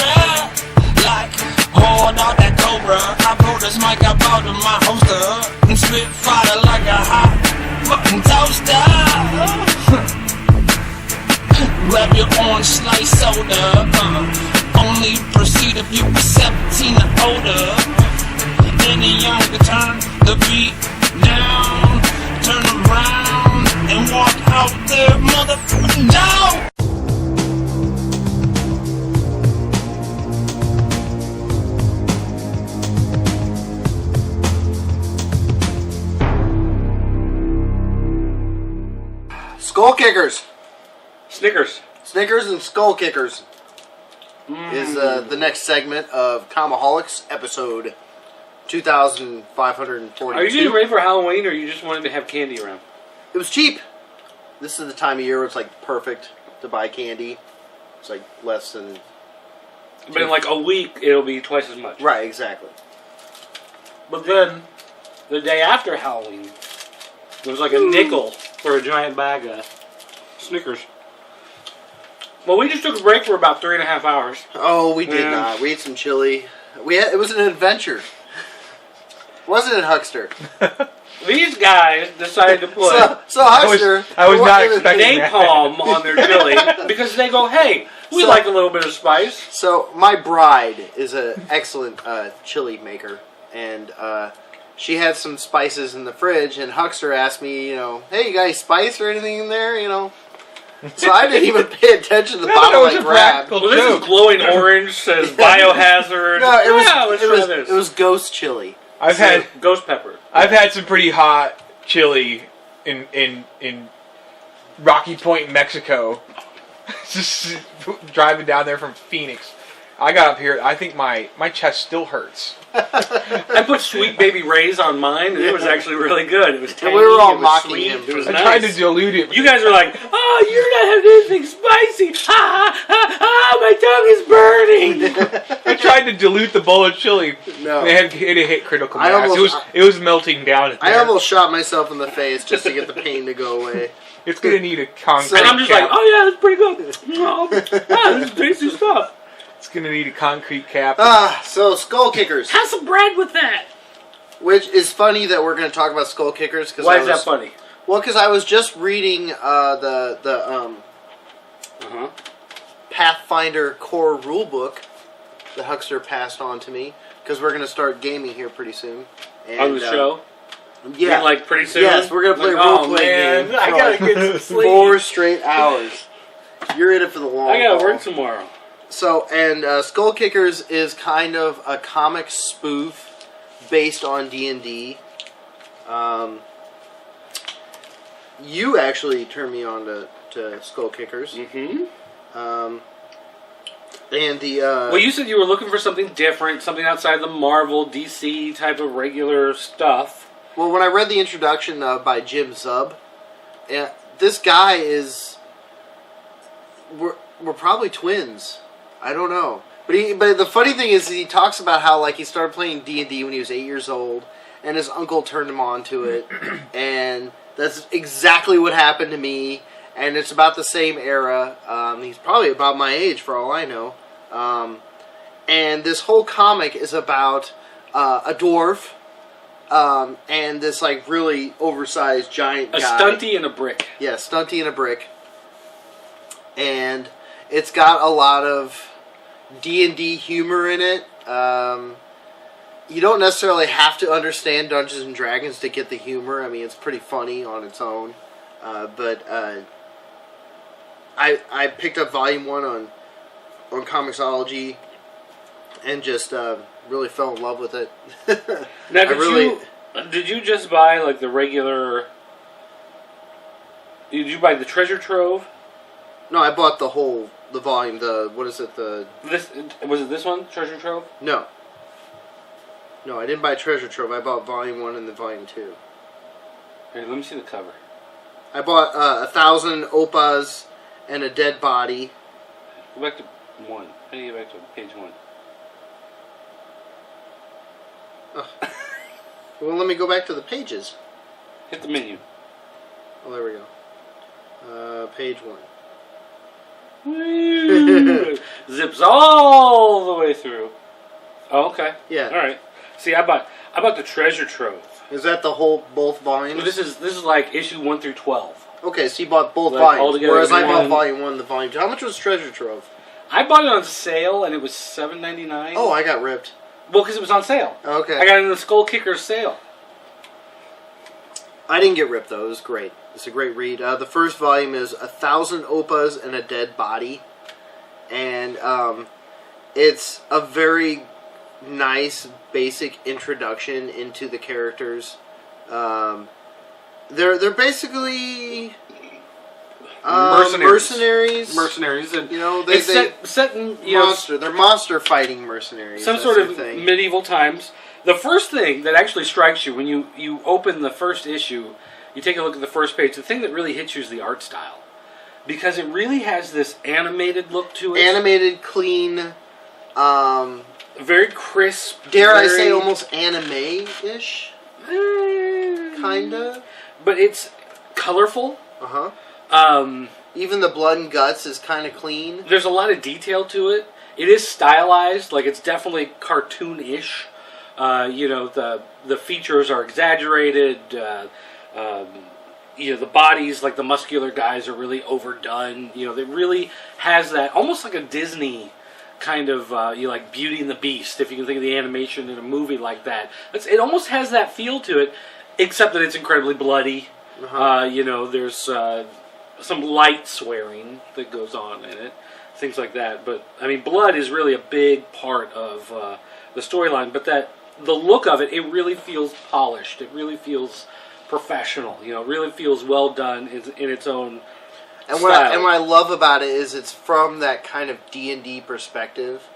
Like, hold out that cobra, I brought this mic up out of my holster and spit fire like a hot fucking toaster. Grab your orange slice soda, only proceed if you were 17 or older. Any younger, turn the beat down, turn around and walk out there, motherfucking down. Skull Kickers. Snickers. Snickers and Skull Kickers is the next segment of Comiholics, episode 2542. Are you getting ready for Halloween, or you just wanted to have candy around? It was cheap. This is the time of year where it's like perfect to buy candy. It's like less than... But in like a week, it'll be twice as much. Right, exactly. But then, the day after Halloween, there was like a nickel for a giant bag of Snickers. Well, we just took a break for about 3.5 hours. Oh, we did not. We ate some chili. It was an adventure. Wasn't it, Huckster? These guys decided to put so Huckster... I was not expecting napalm on their chili because they go, hey, we like a little bit of spice. So my bride is an excellent chili maker, and she had some spices in the fridge, and Huckster asked me, hey, you got any spice or anything in there, So I didn't even pay attention to the bottle I grabbed. Well, this is glowing orange, says biohazard. No, it was ghost chili. I've had ghost pepper. I've had some pretty hot chili in Rocky Point, Mexico. Just driving down there from Phoenix. I got up here. I think my chest still hurts. I put Sweet Baby Ray's on mine, and it was actually really good. It was tangy, we were all it was mocking sweet, him. It was I nice. tried to dilute it. You guys were like, oh, you're not having anything spicy. My tongue is burning. I tried to dilute the bowl of chili. No. It hit critical mass. It was melting down. I almost shot myself in the face just to get the pain to go away. It's going to need a concrete And I'm just cap. like, oh yeah, that's pretty good. Oh, this is tasty stuff. It's going to need a concrete cap. So Skull Kickers. Have some bread with that. Which is funny that we're going to talk about Skull Kickers. Why is that funny? Well, because I was just reading the Pathfinder core rulebook that Huckster passed on to me, because we're going to start gaming here pretty soon. And, on the show? Yeah. And like pretty soon? Yes, we're going to play role-play game. I got to get some sleep. 4 straight hours. You're in it for the long haul. I got to work tomorrow. So, and Skull Kickers is kind of a comic spoof based on D&D. You actually turned me on to Skull Kickers. Mm-hmm. And the... well, you said you were looking for something different, something outside the Marvel, DC type of regular stuff. Well, when I read the introduction by Jim Zub, this guy is... We're probably twins. I don't know. But the funny thing is he talks about how he started playing D&D when he was 8 years old, and his uncle turned him on to it, and that's exactly what happened to me, and it's about the same era. He's probably about my age for all I know. And this whole comic is about a dwarf and this really oversized giant guy. A stunty and a brick. Yeah, stunty and a brick. And it's got a lot of D&D humor in it. You don't necessarily have to understand Dungeons and Dragons to get the humor. I mean, it's pretty funny on its own. But I picked up Volume 1 on Comixology and just really fell in love with it. Now, did you just buy the regular... Did you buy the Treasure Trove? No, I bought the volume, was it this one, Treasure Trove? No. No, I didn't buy Treasure Trove. I bought Volume 1 and then Volume 2. Here, let me see the cover. I bought 1,000 Opas and a Dead Body. Go back to 1. How do you get back to page 1? Well, let me go back to the pages. Hit the menu. Oh, there we go. Page 1. Woo! Zips all the way through. Oh, okay. Yeah. All right. See, I bought the Treasure Trove. Is that the whole both volumes? This is like issue 1 through 12. Okay, so you bought both Like, all volumes, together whereas I in bought one. Volume 1 and the Volume 2. How much was Treasure Trove? I bought it on sale and it was $7.99. Oh, I got ripped. Well, because it was on sale. Okay. I got it in the Skull Kicker sale. I didn't get ripped, though. It was great. It's a great read. The first volume is 1,000 Opas and a Dead Body. And it's a very nice, basic introduction into the characters. They're basically mercenaries. Mercenaries. And You know, it's set in they're monster fighting mercenaries. some That's sort their of thing. medieval times. The first thing that actually strikes you when you open the first issue, you take a look at the first page, the thing that really hits you is the art style. Because it really has this animated look to it. Animated, clean, Very crisp. dare I very- say almost anime-ish, kinda. But it's colorful. Uh-huh. Even the blood and guts is kind of clean. There's a lot of detail to it. It is stylized, like it's definitely cartoon-ish. The features are exaggerated. The bodies, like the muscular guys, are really overdone. It really has that almost like a Disney kind of like Beauty and the Beast, if you can think of the animation in a movie like that. It almost has that feel to it, except that it's incredibly bloody. There's some light swearing that goes on in it, things like that. But I mean, blood is really a big part of the storyline. But the look of it really feels polished. It really feels professional. It really feels well done in its own And style. what I love about it is it's from that kind of D&D perspective.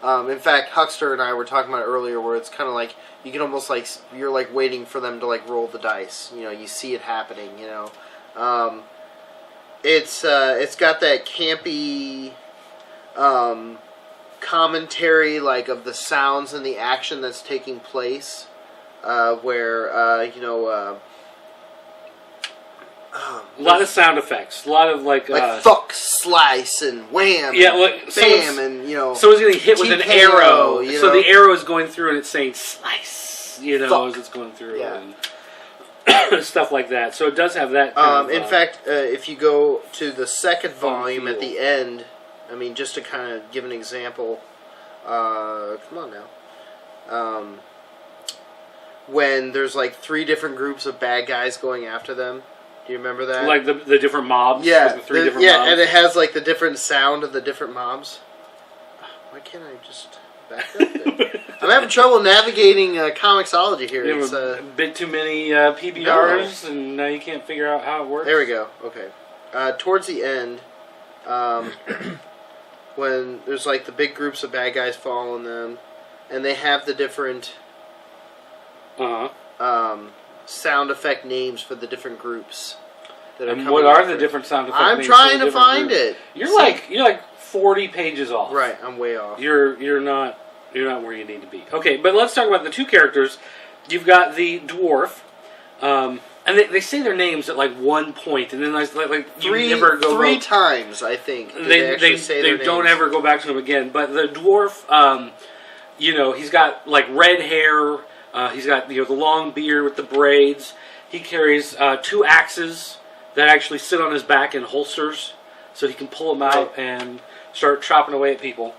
In fact, Huckster and I were talking about it earlier, where it's kind of like you can almost like you're like waiting for them to like roll the dice. You see it happening. It's got that campy commentary, like of the sounds and the action that's taking place, where a lot of sound effects, a lot of like fuck, slice, and wham, yeah, and like bam, and someone's getting hit with an TKO, arrow, you so know. the arrow is going through and it's saying slice, Fuck. as it's going through, Yeah. and stuff like that. So it does have that. Kind of, in fact, if you go to the second fun volume at feel. the end, I mean, just to kind of give an example, come on now. When there's like 3 different groups of bad guys going after them. Do you remember that? like the different mobs, yeah, like the 3 different mobs. and it has like the different sound of the different mobs. Why can't I just back up there? I'm having trouble navigating Comixology here. You It's, have a bit too many PBRs, and now you can't figure out how it works. there we go. Okay. Towards the end, when there's like the big groups of bad guys following them, and they have the different sound effect names for the different groups. That And coming what are after. the different sound effects? I'm names trying for the to different find groups? it. You're like 40 pages off. Right, I'm way off. You're not where you need to be. Okay, but let's talk about the 2 characters. You've got the dwarf, and they say their names at like one point, and then like you never go three times, I think. did They actually say their don't names. ever go back to them again. But the dwarf, he's got like red hair. He's got the long beard with the braids. He carries 2 axes that actually sit on his back in holsters, so he can pull them out and start chopping away at people.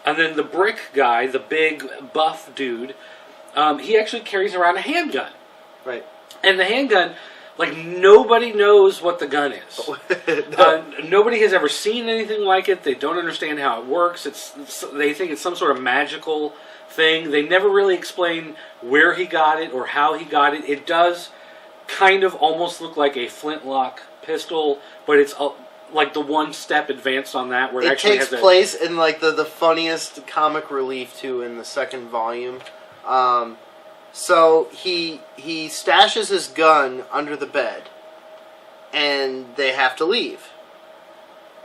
And then the brick guy, the big buff dude, he actually carries around a handgun. Right. And the handgun, like, nobody knows what the gun is. Nobody has ever seen anything like it. They don't understand how it works. They think it's some sort of magical thing. They never really explain where he got it or how he got it. It does kind of almost look like a flintlock pistol, but it's like the one step advanced on that, where it actually takes has place in like the funniest comic relief too in the second volume. So he stashes his gun under the bed, and they have to leave.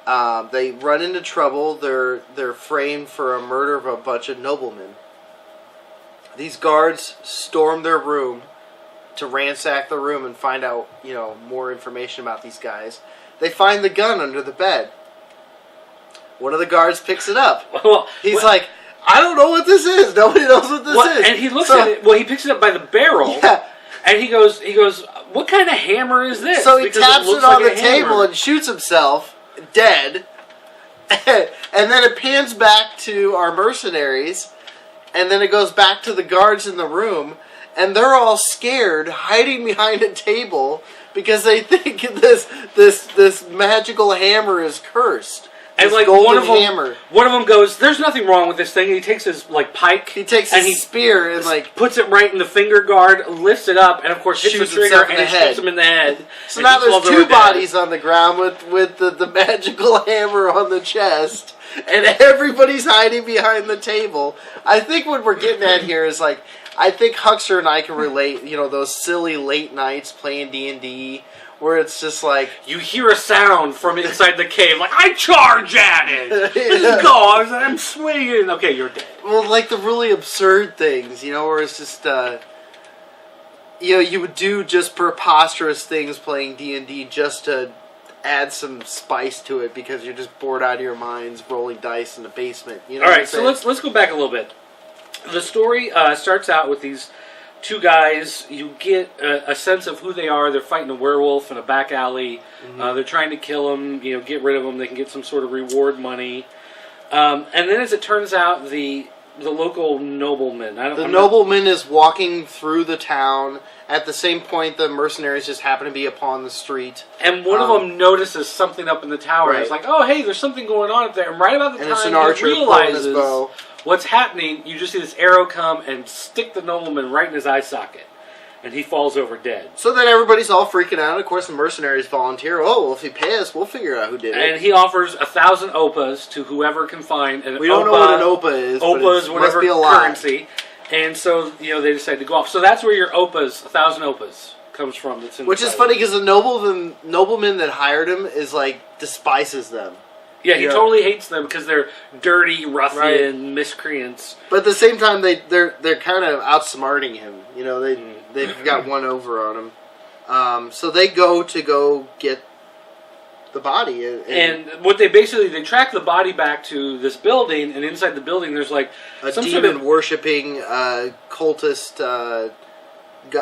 They run into trouble. They're framed for a murder of a bunch of noblemen. These guards storm their room to ransack the room and find out, more information about these guys. They find the gun under the bed. One of the guards picks it up. He's like, I don't know what this is. Nobody knows what this is. And he looks at it. Well, he picks it up by the barrel. Yeah. And he goes, what kind of hammer is this? So he Because taps looks it on like the a table hammer. and shoots himself dead. And then it pans back to our mercenaries. And then it goes back to the guards in the room. And they're all scared, hiding behind a table because they think this magical hammer is cursed. And This like golden hammer. one of them goes, "There's nothing wrong with this thing." And he takes his pike. He takes and his spear and puts it right in the finger guard, lifts it up, and of course hits the Shoots trigger himself in and the he head. shoots him in the head. So And now he falls there's over two dead. bodies on the ground with the magical hammer on the chest, and everybody's hiding behind the table. I think what we're getting at here is I think Huckster and I can relate. Those silly late nights playing D&D. Where it's just like... You hear a sound from inside the cave, like, I charge at it! This goes, I'm swinging! Okay, you're dead. Well, like the really absurd things, where it's just... you would do just preposterous things playing D&D just to add some spice to it because you're just bored out of your minds rolling dice in the basement. Alright, so let's go back a little bit. The story starts out with these... two guys, you get a sense of who they are. They're fighting a werewolf in a back alley. Mm-hmm. They're trying to kill him, get rid of him. They can get some sort of reward money. And then as it turns out, the local nobleman... The nobleman is walking through the town. At the same point, the mercenaries just happen to be upon the street. And one of them notices something up in the tower. Right. It's like, oh, hey, there's something going on up there. And right about the And it's an time archer he pulling his realizes bow. what's happening, you just see this arrow come and stick the nobleman right in his eye socket. And he falls over dead. So then everybody's all freaking out. Of course, the mercenaries volunteer. Oh, well, if you pay us, we'll figure out who did it. And he offers 1,000 opas to whoever can find an we don't know what an opa is. Opa but is it whatever must be a lot. currency. And so, they decide to go off. So that's where your opas, 1,000 opas, comes from. That's in Which the is title. funny because the nobleman that hired him is despises them. Yeah, he Yeah. totally hates them because they're dirty, ruffian, miscreants. But at the same time, they're kind of outsmarting him. They've got one over on him. So they go get the body. And what they track the body back to this building, and inside the building there's like a some demon sort of... worshipping cultist.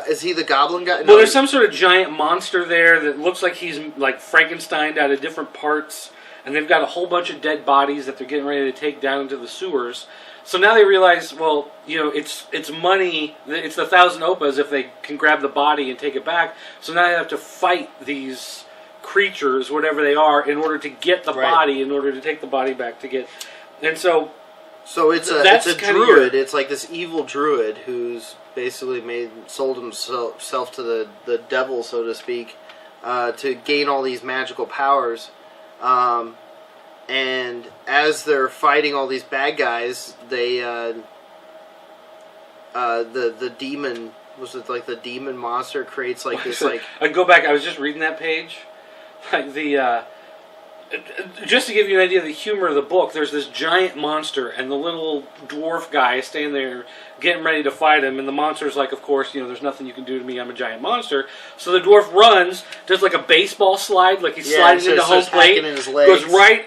Is he the goblin guy? Well, there's some sort of giant monster there that looks like he's like Frankenstein out of different parts. And they've got a whole bunch of dead bodies that they're getting ready to take down into the sewers. So now they realize, well, it's money. It's the 1,000 opas if they can grab the body and take it back. So now they have to fight these creatures, whatever they are, in order to get the body, in order to take the body back to get. And so it's a druid. It's like this evil druid who's basically sold himself to the devil, so to speak, to gain all these magical powers. And as they're fighting all these bad guys, they the demon, was it like the demon monster creates like this like... I go back, I was just reading that page. Like just to give you an idea of the humor of the book, there's this giant monster, and the little dwarf guy is standing there getting ready to fight him, and the monster's like, of course, there's nothing you can do to me, I'm a giant monster. So the dwarf runs, does like a baseball slide, like he's sliding into home plate, in his legs. goes right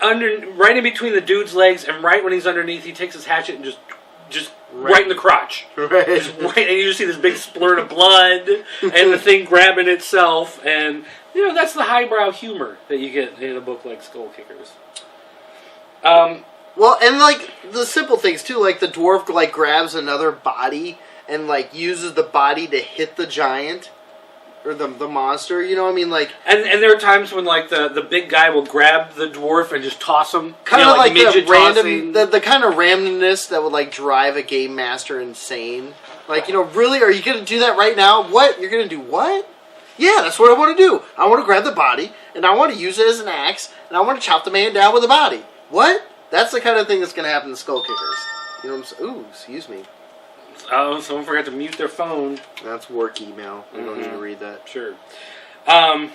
in between the dude's legs, and right when he's underneath, he takes his hatchet and just right in the crotch. Right. Just right, and you just see this big splurt of blood, and the thing grabbing itself, and... that's the highbrow humor that you get in a book like Skull Kickers. Well, and like the simple things too, like the dwarf like grabs another body and like uses the body to hit the giant or the monster. You know what I mean? Like, and there are times when like the big guy will grab the dwarf and just toss him, kind of like the midget random, tossing. the kind of randomness that would like drive a game master insane. Like, really, are you going to do that right now? What? You're going to do what? Yeah, that's what I want to do. I want to grab the body, and I want to use it as an axe, and I want to chop the man down with the body. What? That's the kind of thing that's going to happen to Skull Kickers. You know what I'm saying? Ooh, excuse me. Oh, someone forgot to mute their phone. That's work email. We don't need to read that. Sure. And,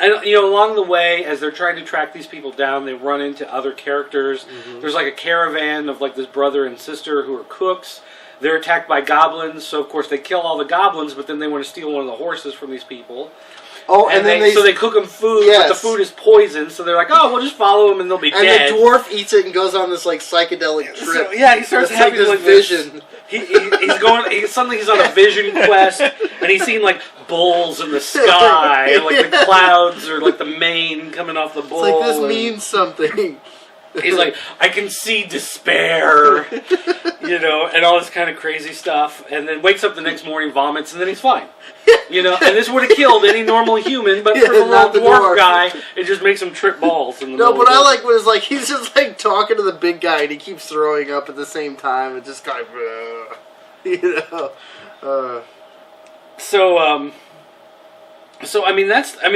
along the way, as they're trying to track these people down, they run into other characters. There's like a caravan of like this brother and sister who are cooks. They're attacked by goblins, so of course they kill all the goblins, but then they want to steal one of the horses from these people. Oh, and then so they cook them food, but the food is poison, so they're like, oh, we'll just follow them and they'll be dead. And the dwarf eats it and goes on this like psychedelic trip. So, yeah, he starts it's having like this vision. Suddenly he's on a vision quest, and he's seeing like bulls in the sky, and like the clouds or like the mane coming off the bull. It's like this means something. He's like, I can see despair, and all this kind of crazy stuff, and then wakes up the next morning, vomits, and then he's fine. And this would have killed any normal human, but for the little dwarf guy, it just makes him trip balls. In the no, but I like was like he's just like talking to the big guy, and he keeps throwing up at the same time, and just kind of, So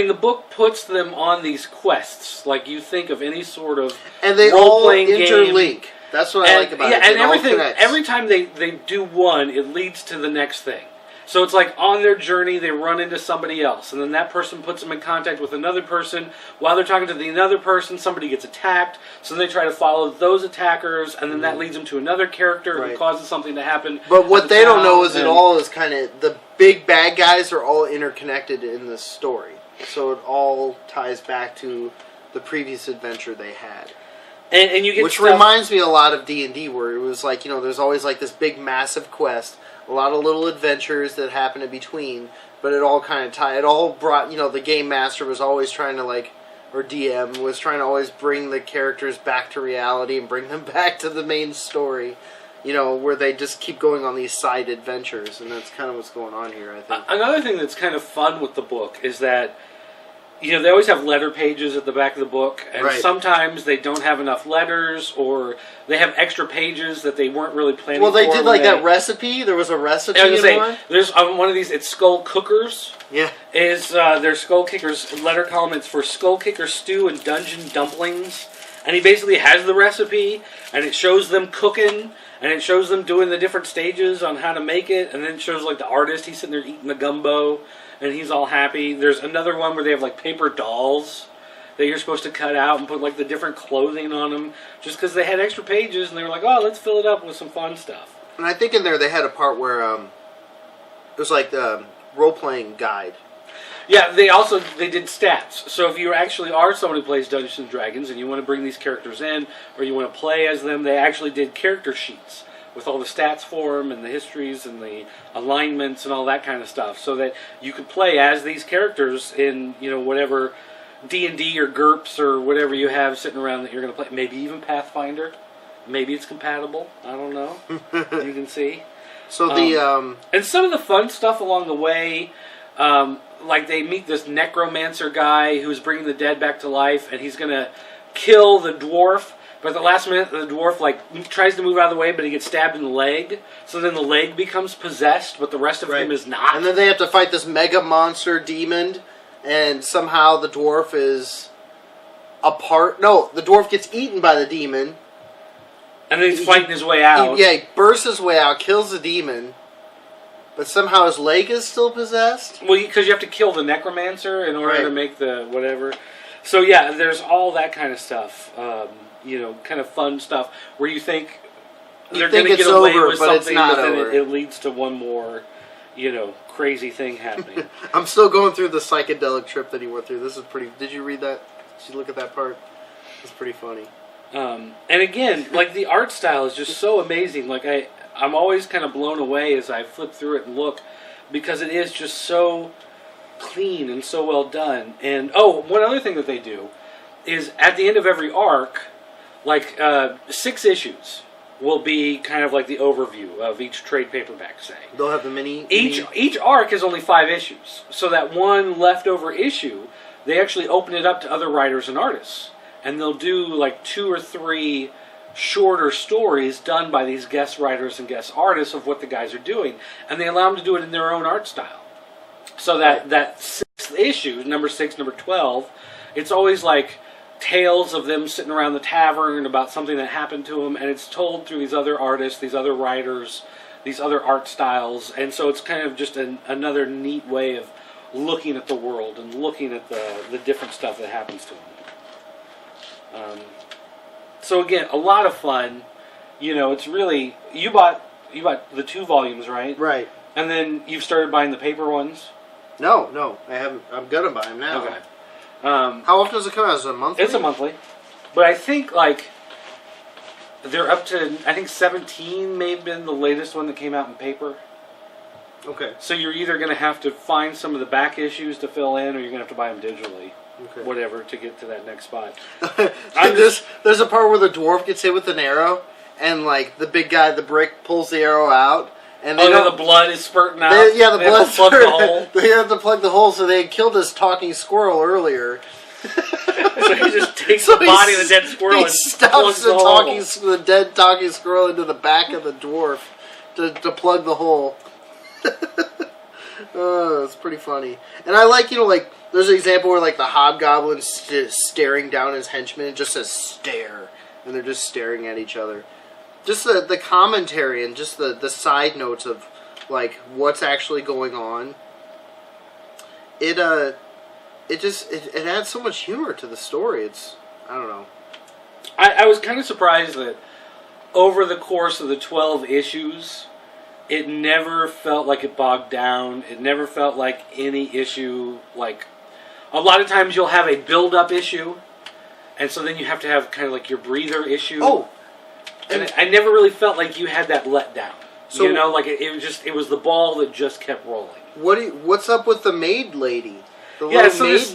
the book puts them on these quests. Like you think of any sort of and they all interlink. Game. That's what I like about it. Yeah, and everything. Every time they do one, it leads to the next thing. So it's like on their journey, they run into somebody else, and then that person puts them in contact with another person. While they're talking to the another person, somebody gets attacked, so they try to follow those attackers, and then that leads them to another character who causes something to happen. But what they don't know is it all is kind of the big bad guys are all interconnected in this story, so it all ties back to the previous adventure they had. And you get which reminds me a lot of D&D, where it was like there's always like this big massive quest. A lot of little adventures that happen in between, but it all kind of tied. It all brought, the game master was always trying to or DM was trying to always bring the characters back to reality and bring them back to the main story. Where they just keep going on these side adventures, and that's kind of what's going on here, I think. Another thing that's kind of fun with the book is that they always have letter pages at the back of the book, and sometimes they don't have enough letters, or they have extra pages that they weren't really planning for. Well, they did that recipe. There was a recipe in one. There's one of these, it's Skull Cookers. Yeah. Their Skull Kickers letter column. It's for Skull Kicker Stew and Dungeon Dumplings. And he basically has the recipe, and it shows them cooking, and it shows them doing the different stages on how to make it, and then it shows the artist, he's sitting there eating the gumbo, and he's all happy. There's another one where they have paper dolls that you're supposed to cut out and put the different clothing on them, just because they had extra pages, and they were like, oh, let's fill it up with some fun stuff. And I think in there they had a part where it was like the role-playing guide. Yeah, they did stats. So if you actually are someone who plays Dungeons and Dragons and you want to bring these characters in, or you want to play as them, they actually did character sheets with all the stats for them and the histories and the alignments and all that kind of stuff, so that you could play as these characters in whatever D&D or GURPS or whatever you have sitting around that you're going to play. Maybe even Pathfinder. Maybe it's compatible. I don't know. You can see. So and some of the fun stuff along the way. They meet this necromancer guy who's bringing the dead back to life, and he's going to kill the dwarf. But at the last minute, the dwarf tries to move out of the way, but he gets stabbed in the leg. So then the leg becomes possessed, but the rest of him is not. And then they have to fight this mega monster demon, and somehow the dwarf is apart. No, the dwarf gets eaten by the demon. And then he's fighting his way out. He bursts his way out, kills the demon. But somehow his leg is still possessed? Well, because you have to kill the necromancer in order to make the whatever. So, yeah, there's all that kind of stuff. Kind of fun stuff where you think they're going to get away with something, but then it leads to one more, crazy thing happening. I'm still going through the psychedelic trip that he went through. This is pretty... Did you read that? Did you look at that part? It's pretty funny. And again, the art style is just so amazing. I'm always kind of blown away as I flip through it and look, because it is just so clean and so well done. And, one other thing that they do is at the end of every arc, 6 issues will be kind of the overview of each trade paperback, say. They'll have the mini... Each arc is only 5 issues. So that one leftover issue, they actually open it up to other writers and artists. And they'll do 2 or 3... shorter stories done by these guest writers and guest artists of what the guys are doing, and they allow them to do it in their own art style. So that 6th issue, number 6, number 12, it's always tales of them sitting around the tavern about something that happened to them, and it's told through these other artists, these other writers, these other art styles, and so it's kind of just another neat way of looking at the world and looking at the different stuff that happens to them. So again, a lot of fun. You know, it's really you bought the 2 volumes, right? Right. And then you've started buying the paper ones. No, I haven't. I'm gonna buy them now. Okay. How often does it come out? Is it a monthly? It's a monthly, but I think like they're up to 17 may have been the latest one that came out in paper. Okay. So you're either going to have to find some of the back issues to fill in, or you're going to have to buy them digitally. Okay. Whatever to get to that next spot. There's a part where the dwarf gets hit with an arrow, and like the big guy, the brick, pulls the arrow out, and they the blood is spurting out. The blood's plug the hole. They have to plug the hole, so they had killed this talking squirrel earlier. So he just takes the body of the dead squirrel he and stuffs plugs the dead talking squirrel into the back of the dwarf to plug the hole. Oh, it's pretty funny. And I like, there's an example where like the hobgoblin's staring down his henchman and just says stare, and they're just staring at each other. Just the commentary and just the side notes of like what's actually going on. It adds so much humor to the story. I don't know. I was kind of surprised that over the course of the 12 issues, it never felt like it bogged down. It never felt like any issue, like, a lot of times you'll have a build-up issue, and so then you have to have kind of like your breather issue. Oh! And I never really felt like you had that letdown. So, like it was the ball that just kept rolling. What's up with the maid lady? The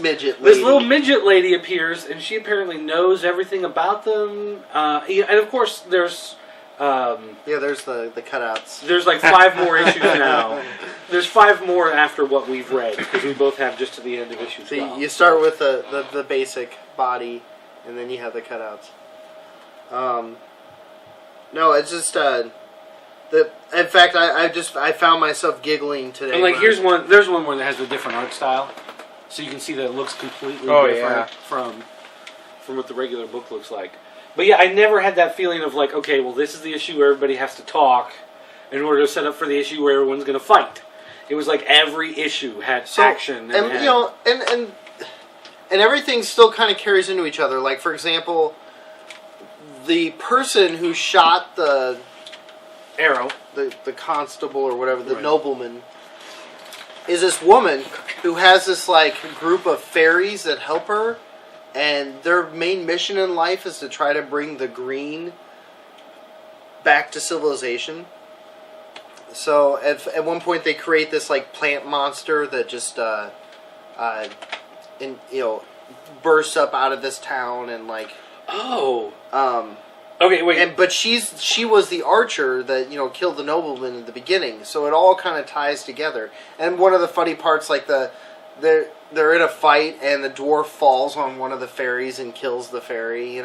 midget lady. This little midget lady appears, and she apparently knows everything about them. And of course, there's... there's the cutouts. There's like 5 more issues now. There's 5 more after what we've read, because we both have just to the end of issue 12. So you start with the basic body, and then you have the cutouts. No, it's just... in fact, I found myself giggling today. And like there's one where it has a different art style, so you can see that it looks completely different from what the regular book looks like. But yeah, I never had that feeling of like, okay, well, this is the issue where everybody has to talk in order to set up for the issue where everyone's going to fight. It was like every issue had action, and everything still kind of carries into each other. Like for example, the person who shot the arrow, the constable or whatever, the nobleman, is this woman who has this like group of fairies that help her, and their main mission in life is to try to bring the green back to civilization. So at one point they create this like plant monster that just bursts up out of this town and like okay, wait. But she was the archer that killed the nobleman in the beginning, so it all kind of ties together. And one of the funny parts, like they're in a fight and the dwarf falls on one of the fairies and kills the fairy.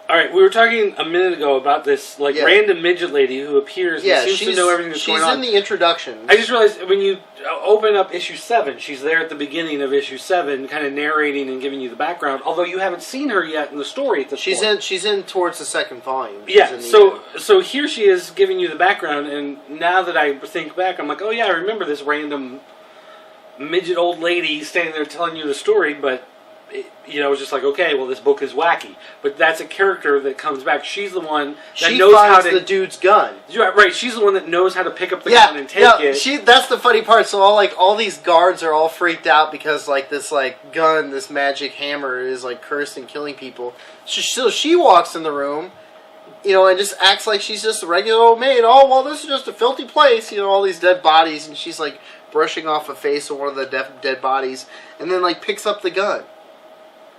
All right, we were talking a minute ago about this random midget lady who appears and seems to know everything that's going on. She's in the introduction. I just realized when you open up issue 7, she's there at the beginning of issue 7, kind of narrating and giving you the background. Although you haven't seen her yet in the story at this point. She's in towards the second volume. So here she is giving you the background, and now that I think back, I'm like, oh yeah, I remember this random midget old lady standing there telling you the story, but. It's just like, okay, well, this book is wacky. But that's a character that comes back. She's the one that knows how to... She finds the dude's gun. Right, she's the one that knows how to pick up the gun and take it. That's the funny part. So all these guards are all freaked out because this gun, this magic hammer is cursed and killing people. So she walks in the room, and just acts like she's just a regular old maid. Oh, well, this is just a filthy place. All these dead bodies. And she's brushing off a face of one of the dead bodies. And then picks up the gun.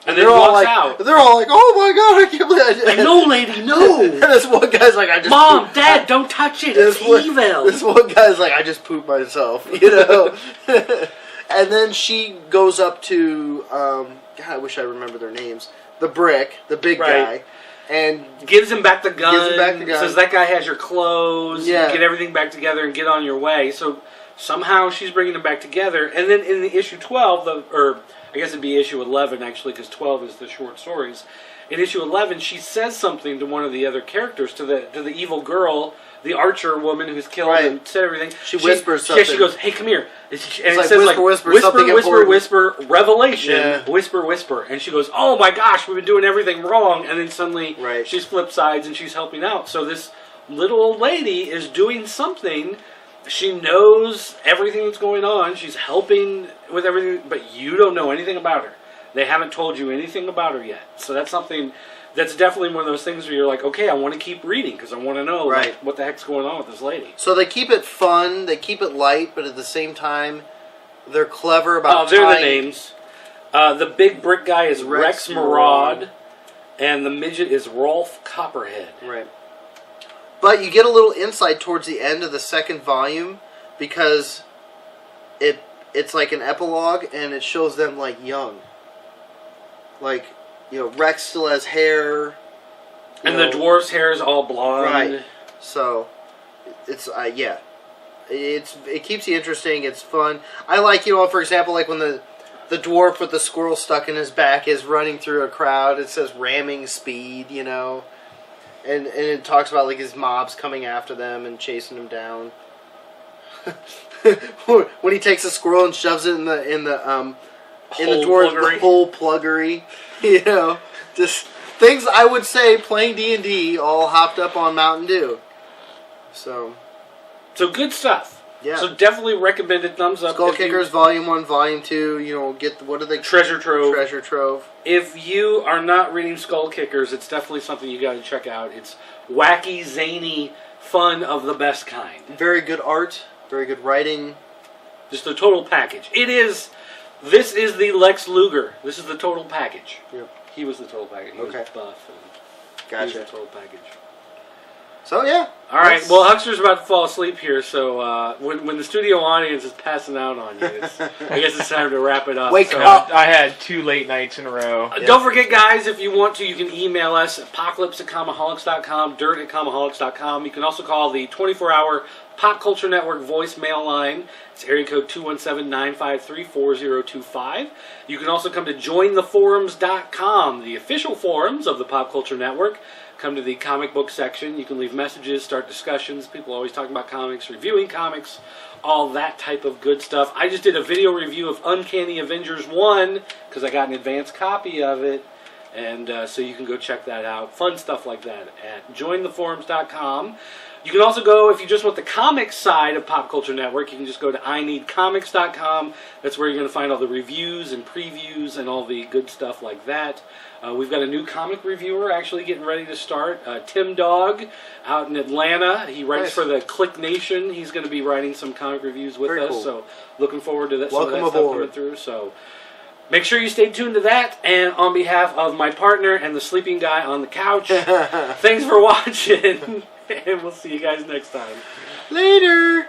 And then walks out. They're all like, "Oh my god, I can't believe it!" No, lady, no. And this one guy's like, "I just Mom, Dad, don't touch it. It's evil." This one guy's like, "I just pooped myself," And then she goes up to, God, I wish I remembered their names. The brick, the big guy, and gives him back the gun. Says that guy has your clothes. Yeah. Get everything back together and get on your way. So somehow she's bringing them back together. And then in the issue 12, I guess it'd be issue 11, actually, because 12 is the short stories. in issue 11, she says something to one of the other characters, to the evil girl, the archer woman who's killed Right. and said everything. She whispers something. Yeah, she goes, "Hey, come here," and it like, says whisper, like whisper, whisper, something whisper, important. whisper, revelation, Yeah. whisper, whisper, and she goes, "Oh my gosh, we've been doing everything wrong," and then suddenly Right. she's flipped sides and she's helping out. So this little old lady is doing something. She knows everything that's going on. She's helping with everything, but you don't know anything about her. They haven't told you anything about her yet. So that's something that's definitely one of those things where you're like, okay, I want to keep reading because I want to know Right. like, what the heck's going on with this lady. So they keep it fun, they keep it light, but at the same time, they're clever about They're the tying- names. The big brick guy is Rex Rex Marad, and the midget is Rolf Copperhead. Right. But you get a little insight towards the end of the second volume because it's like an epilogue and it shows them like young. Like, you know, Rex still has hair. And the dwarf's hair is all blonde. Right. So it's yeah. It keeps you interesting, it's fun. I like, you know, for example, like when the dwarf with the squirrel stuck in his back is running through a crowd, it says ramming speed, you know. And it talks about like his mobs coming after them and chasing them down. When he takes a squirrel and shoves it in the dwarf's whole pluggery, you know, just things I would say playing D&D all hopped up on Mountain Dew. So good stuff. Yeah. So definitely recommended, thumbs up. Skull if you- Kickers Volume 1, Volume 2, you know, get what are they? Treasure Trove. Treasure Trove. If you are not reading Skull Kickers, it's definitely something you got to check out. It's wacky, zany, fun of the best kind. Very good art, very good writing. Just the total package. This is the Lex Luger. This is the total package. Yep. He was the total package. He was Okay. buff. And Gotcha. He was the total package. So yeah. All right. that's- Well, Huckster's about to fall asleep here, so when the studio audience is passing out on you, I guess it's time to wrap it up. Wake So, up. I had 2 late nights in a row. Don't forget, guys, if you want to, you can email us at apocalypse@comiholics.com, dirt@comiholics.com. You can also call the 24-hour Pop Culture Network voicemail line. It's area code 217-953-4025. You can also come to jointheforums.com, the official forums of the Pop Culture Network. Come to the comic book section. You can leave messages, start discussions. People always talking about comics, reviewing comics, all that type of good stuff. I just did a video review of Uncanny Avengers 1 because I got an advanced copy of it. And so you can go check that out. Fun stuff like that at jointheforums.com. You can also go, if you just want the comics side of Pop Culture Network, you can just go to ineedcomics.com. That's where you're going to find all the reviews and previews and all the good stuff like that. We've got a new comic reviewer actually getting ready to start. Tim Dog out in Atlanta. He writes Nice. for the Click Nation. He's going to be writing some comic reviews with Very us. cool. So looking forward to that. Some of Welcome that stuff aboard. coming through. So make sure you stay tuned to that. And on behalf of my partner and the sleeping guy on the couch, thanks for watching. And we'll see you guys next time. Later.